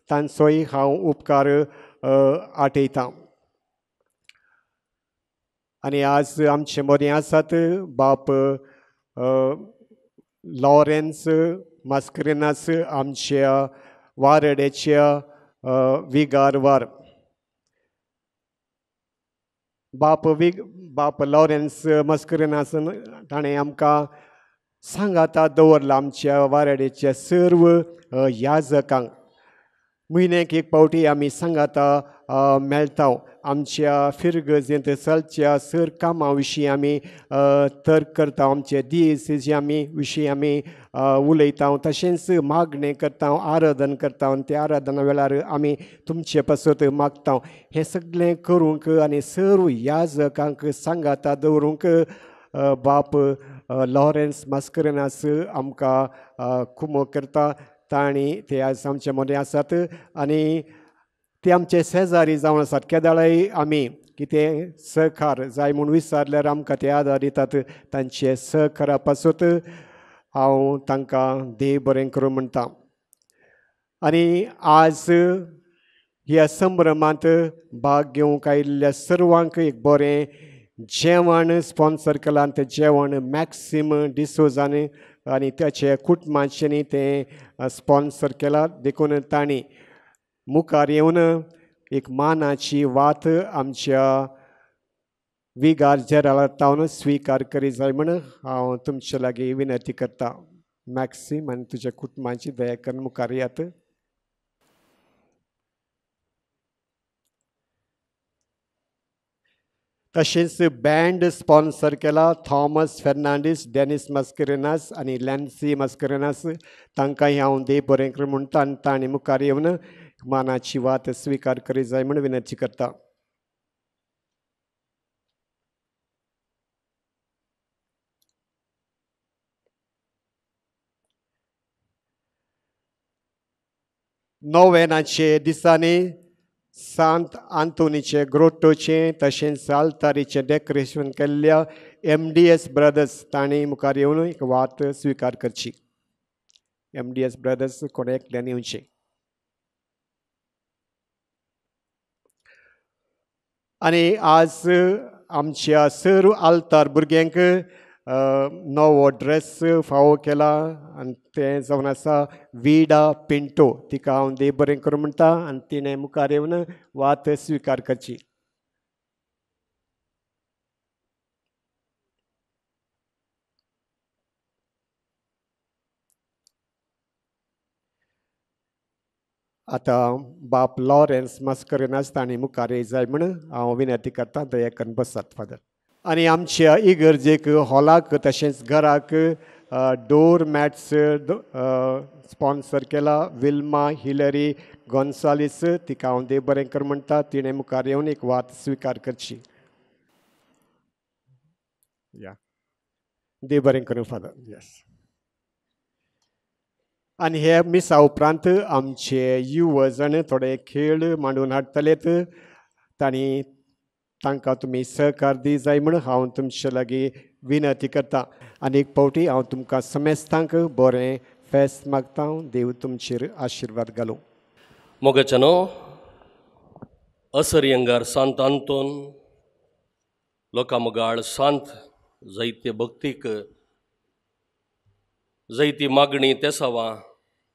तांचोय हांव उपकार आठयतां. आनी आज आमचे मदें आसात बाप लॉरेन्स मास्करिनास आमच्या वारेडेच्या विगारवार. बाप लॉरेन्स मास्करिनास ताणें आमकां सांगाता दवरला आमच्या वारेडेच्या सर्व याजकांक. म्हयन्याक एक पावटी आमी सांगाता मेळटा आमच्या फिरगजेंत चलच्या सर कामां विशीं आमी तर्क करता आमचे दियेसीचे आमी विशीं आमी उलयता तशेंच मागणें करता आराधन करता आनी त्या आराधना वेळार आमी तुमचे पासत मागता हें सगळें करूंक आनी सर्व याजकांक सांगाता दवरूंक बाप लॉरेन्स मास्करेनास आमकां कुमो करता तांणी ते आज आमचे मदें आसात आनी ते आमचे शेजारी जावन आसात केदाळय आमी कितें सहकार जाय म्हूण विचारल्यार आमकां ते आदार दितात तांचे सहकारा पासत हांव तांकां देव बरें करूं म्हणटा आनी आज ह्या संभ्रमांत भाग घेवंक आयिल्ल्या सर्वांक एक बरें जेवण स्पॉन्सर केलां आनी तें जेवण मॅक्सीम डिसोजान आनी ताचे कुटुंबाचेनी तें स्पॉन्सर केलां देखून तांणी मुखार येवन एक मानाची वात आमच्या विगार जेराळांतावन स्विकार करी जाय म्हण हांव तुमचे लागीं विनंती करता मॅक्सीम आनी तुज्या कुटुंबाची दया करून मुखार येयात तशेंच बँड स्पॉन्सर केला थॉमस फेर्नांडीस डेनिस मास्करेनास आनी लॅन्सी मास्करेनास तांकांय हांव देव बरें करूं म्हणटा आनी तांणी मुखार येवन मानाची वात स्विकार करी जाय म्हण विनंती करता नोवेनाचे दिसांनी सांत आंतोनीचे ग्रोटोचे तशेंच आल्तारीचें डेकोरेशन केल्ल्या MDS ब्रदर्स तांणी मुखार येवन एक वात स्विकार करची MDS ब्रदर्स कोणे एकल्यान येवचें आनी आज आमच्या सर्व आल्तार भुरग्यांक नवो ड्रेस फावो केला आनी तें जावन आसा विडा पिंटो तिका हांव देव बरें करूं म्हणटा आनी तिणें मुखार येवन वात स्विकार करची आतां बाप लॉरेन्स मास्करेनास तांणी मुखार येय जाय म्हण हांव विनंती करता दया करून बसात फादर आनी आमच्या इगर्जेक हॉलाक तशेंच घराक डोर मॅट्स स्पॉन्सर केला विल्मा हिलरी गॉन्सालीस तिका हांव देव बरें कर म्हणटा तिणें मुखार येवन एक वात स्विकार करची या देव बरें करूं फादर यस आनी हे मिसा उपरांत आमचे युवजण थोडे खेळ मांडून हाडटलेत तांणी तांकां तुमी सहकार दी जाय म्हण हांव तुमचे लागीं विनंती करता आनी एक फावटी हांव तुमकां समेस्तांक बरें फेस्त मागता देव तुमचेर आशिर्वाद घालूं मोगाचनो असरियंगार सांत आंतोन लोकांमगाळ सांत जायते भक्तीक जायती मागणी तेसावां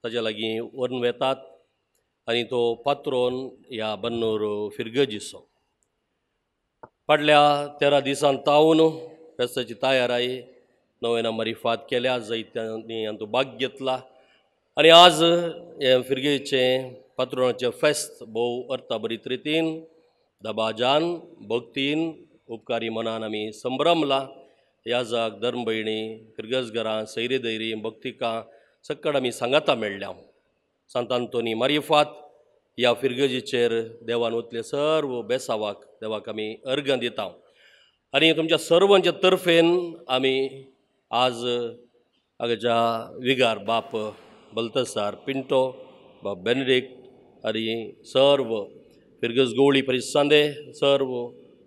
ताच्या लागीं व्हरून वेतात आनी तो पात्रोन ह्या बन्नूर फिरगजीचो फाटल्या 13 दिसांत तावन फेस्ताची तयाराय नवेना मारिफात केल्या जायत्यांनी हातूंत भाग घेतला आनी आज हे फिरगेचें पात्रोनाचें फेस्त भोव अर्थाबरीत रितीन दबाजान भक्तीन उपकारी मनान आमी संभ्रमला याजाक धर्म भयणी फिरगजगरां सैरी दैरी भक्तिकां सकड आमी सांगाता मेळ्ळ्या सांत आंतोनी मारिफात ह्या फिरगजीचेर देवान वतले सर्व बेसावाक देवाक आमी अर्घ दिता आनी तुमच्या सर्वांच्या तर्फेन आमी आज हांगाच्या विगार बाप बल्तसार पिंटो बाप बेनेडिक्ट आनी सर्व फिरगज गवळी परिसांदे सर्व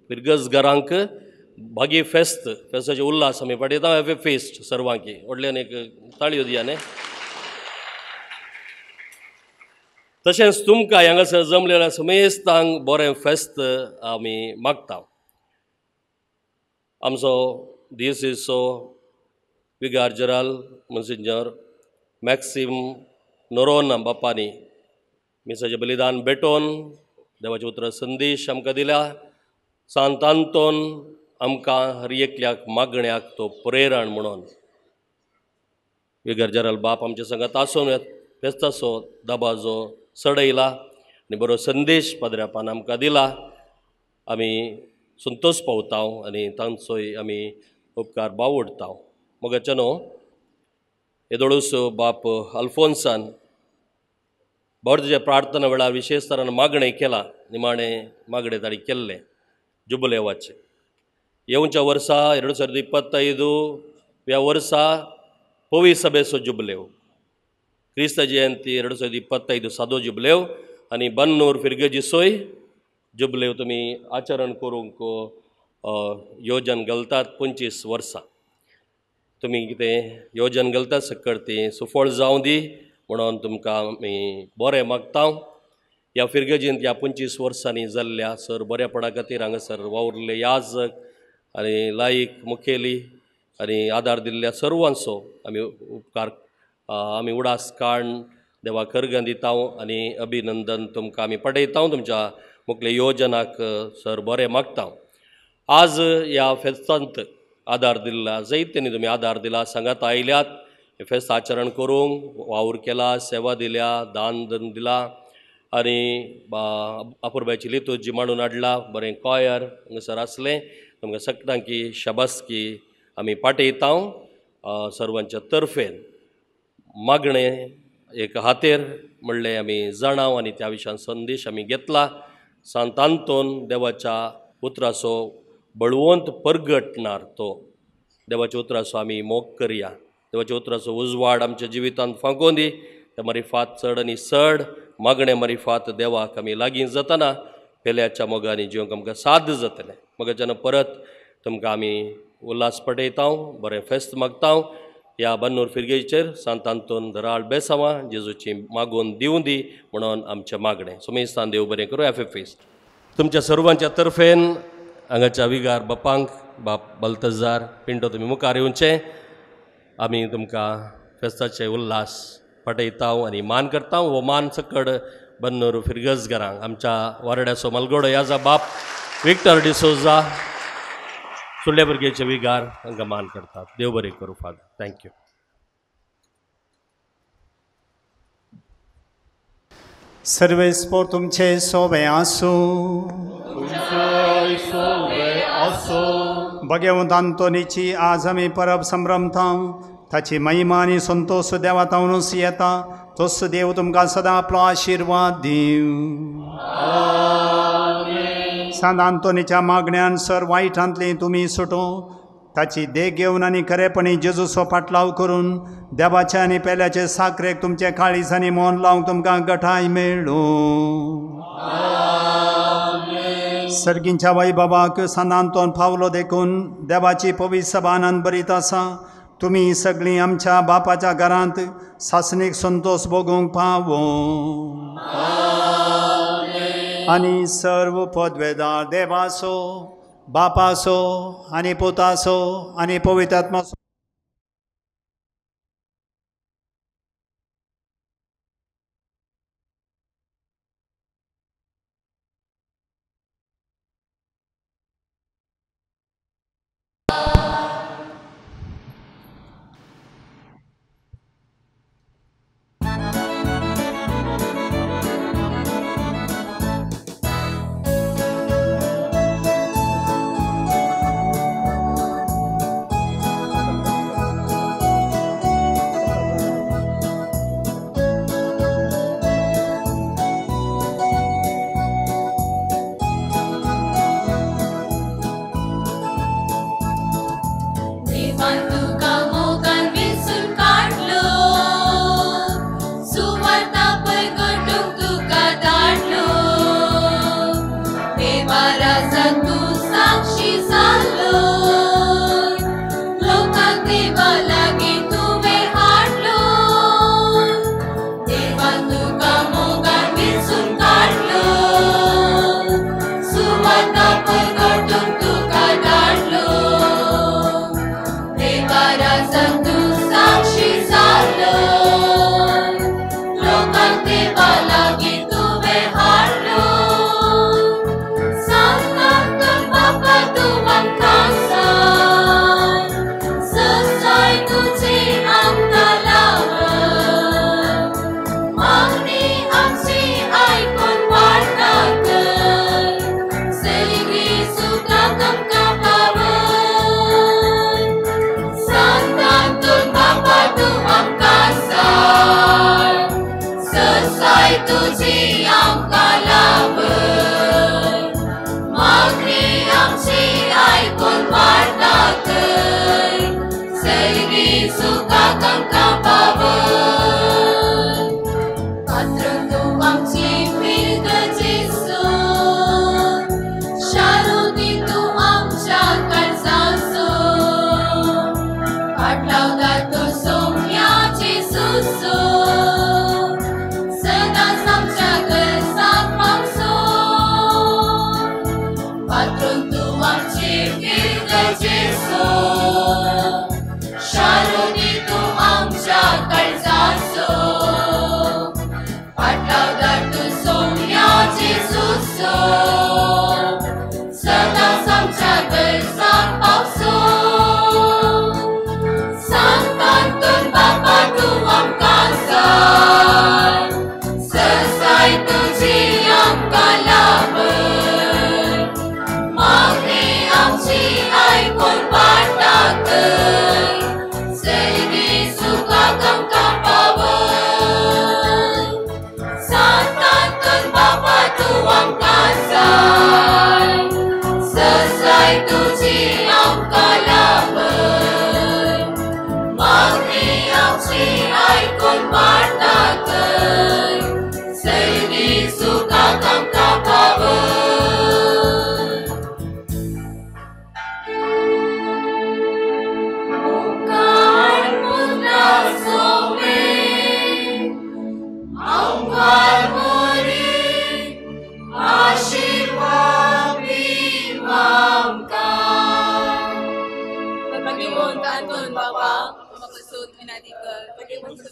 फिरगजगरांक भागी फेस्ताचे उल्हास आमी पाटयता हॅव ए फेस्ट सर्वांकी व्हडल्यान एक ताळयो दिया न्ही तशेंच तुमकां हांगासर जमलेल्या समेस्तांक बरें फेस्त आमी मागता आमचो दियेसीचो विगार जेराल मोन्सिंजर मॅक्सीम नोरोन बापानी मिसाचें बलिदान भेटोवन देवाचे उतर संदेश आमकां दिल्या सांत आंतोन आमकां हर एकल्याक मागण्याक तो प्रेरण म्हणून विगार जेराल बाप आमच्या संगात आसून फेस्ताचो दबाजो चडयला आनी बरो संदेश पाद्र्यापान आमकां दिला. आमी संतोश पावता आनी तांचोय आमी उपकार बावडटा. मोगाच्यानो येदोळूस बाप अल्फोन्सान तुजे प्रार्थना वेळार विशेष तरान मागणें केला. निमाणें मागणें ताणी केल्लें जुबलेवाचें. येवच्या वर्सा 2025 ह्या वर्सा पवित्र सभेचो जुबलेव, क्रिस्त जयंती 2025 सादो जुबलेव आनी बन्नूर फिरगेजीचोय जुबलेव तुमी आचरण करूंक योजन घालतात. 25 वर्सां तुमी कितें योजन घालतात सकट ती सुफळ जावं दी म्हणून तुमकां आमी बरें मागता. ह्या फिरगेजींत ह्या 25 वर्सांनी जाल्ल्या सर बरेपणा खातीर हांगासर वावुरले याजक आनी लायक मुखेली आनी आदार दिल्ल्या सर्वांचो आमी उपकार आमी उडास काण देवा कर्ग दिता आनी अभिनंदन तुमकां आमी पटयता. तुमच्या मुखेल योजनाक सर बरें मागता. आज ह्या फेस्तांत आदार दिल्ला जायतेनी तुमी आदार दिला, सांगात आयल्यात, फेस्त आचरण करूंक वावर केला, सेवा दिल्या, दान दिला आनी अपुर्बाची लितूजी मांडून हाडला. बरें कॉयर हांगासर आसलें. तुमकां सगळ्यांकी शाबासकी आमी पाठयता सर्वांच्या तर्फेन. मागणें एक हातेर म्हणलें आमी जाणाव आनी त्या विशयान संदेश आमी घेतला. सांत आंतोन देवाच्या उतराचो बळवंत परगटणार तो देवाच्या उतराचो आमी मोग करया. देवाच्या उतराचो उजवाड आमच्या जिवितांत फांकोवन दी. त्या मारिफात चड आनी चड मागणे मारिफात देवाक आमी लागीं जातना पेल्याच्या मोगांनी जिवंक आमकां साद जातलें. मोगाच्यान परत तुमकां आमी उल्हास पटयता, बरें फेस्त मागता. ह्या बन्नूर फिरगेचेर सांत आंतोन धराळ बेसांवां जेजूची मागोवन दिवं दी म्हणून आमचें मागणें. सुमेस्तान देव बरें करूं. Happy fest. तुमच्या सर्वांच्या तर्फेन हांगाच्या विगार बापांक बाप बल्तजार पिंटो तुमी मुखार येवचें. आमी तुमकां फेस्ताचे उल्हास पटयता आनी मान करता. हो मान सकड बन्नूर फिरगजगारांक आमच्या वारड्याचो मलगडो याजा बाप विक्टर डिसोजा सुर्लेबुर्गेचे विगार हांकां मान करतात. देव बरें करूं फादर. थँक्यू. सर्वेस्पोर तुमचे सोबे आसूं. भगवंत आंतोनीची आज आमी परब संभ्रमता. ताची महिमा आनी संतोष देवातावनूच येता. तोच देव तुमकां सदां आपलो आशिर्वाद दिवं. सांत आंतोनीच्या मागण्यान सर वायटांतली तुमी सुटूं. ताची देख घेवन आनी खरेपणी जेजूचो पाटलाव करून देवाचे आनी पेल्याचे साखरेक तुमचे काळीज आनी मोन लावंक तुमकां गठाय मेळूं. सर्गींच्या वैभवाक सांत आंतोन पावलो देखून देवाची पवित्र सभा आनंद भरीत आसा. तुमी सगळीं आमच्या बापाच्या घरांत सासणीक संतोष भोगूंक पावो. आनी सर्व पदवेदार देवाचो, बापाचो आनी पुताचो आनी पवित्र आत्माचो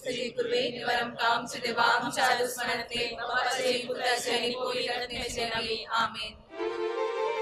तेजे पूर्वे निवारम काम सुदेवा आमच्या दुश्मनातले बापाचे पुत्राचे आणि पवित्र आत्म्याचे नावे आमेन.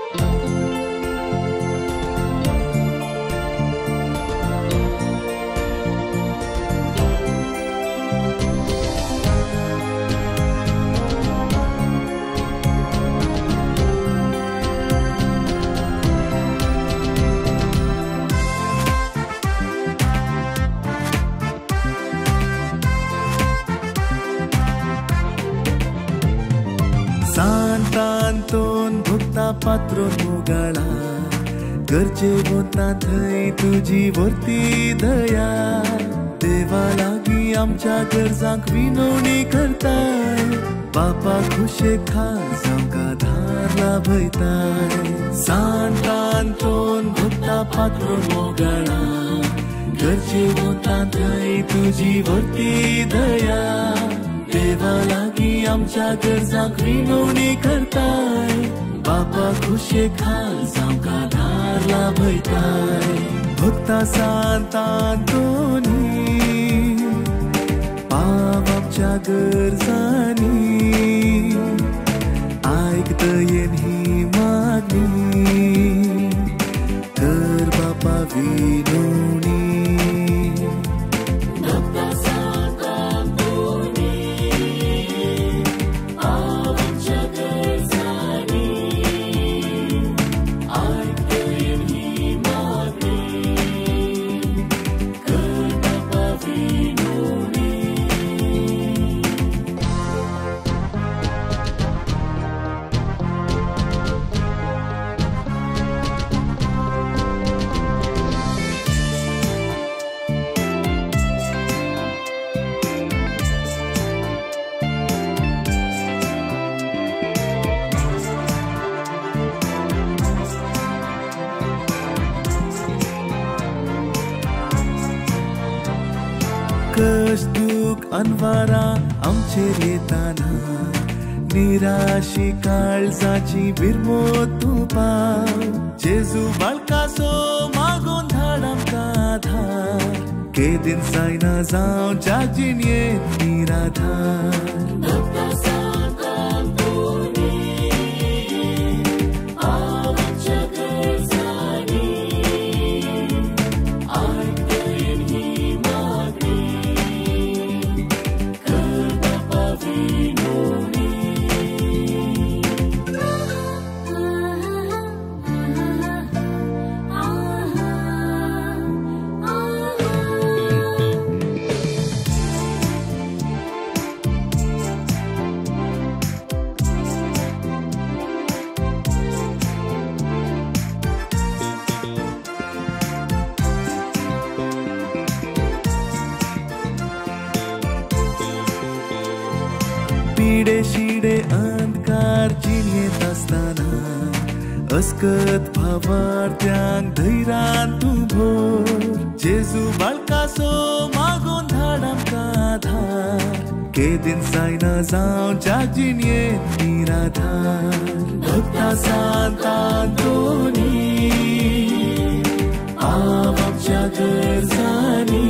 सांतांतोन भुक्ता पात्रो मुगाळा गरजे वता थंय तुजी वर्ती दया देवा लागीं आमच्या गरजांक विनवणी करताय बापा खुशे खास आमकां धार लाभयताय सांतांतोन भुक्ता पात्रो मुगाळा गरजे वता थंय तुजी वर्ती दया देवा लागीं आमच्या गरजांक विनवणी करताय बापा खुशे खास आमकां धार लाभयताय भक्ता सांतांतोनी पाव आमच्या गरजांनी आयकतयेन ही मागणी कर बापा विनवणी कष्ट दुख अनवारा आमचेर येताना निराशी काळजाची बिरमोत तूं पाव जेजू बाळकासो मागून धाड आमकां आधार केदीन जायना जावं जागजीन येत निराधार पिडे शिडे अंधकार जिणेत असताना अस्कत भावार्थ्यांक धैर्यान तूं भर जेजू बाळकासो मागून धाड आमकां आधार केदीन जायना जावं जागजीन येत निराधार भक्ता सांतांतोनी पाव आमच्या गरजांनी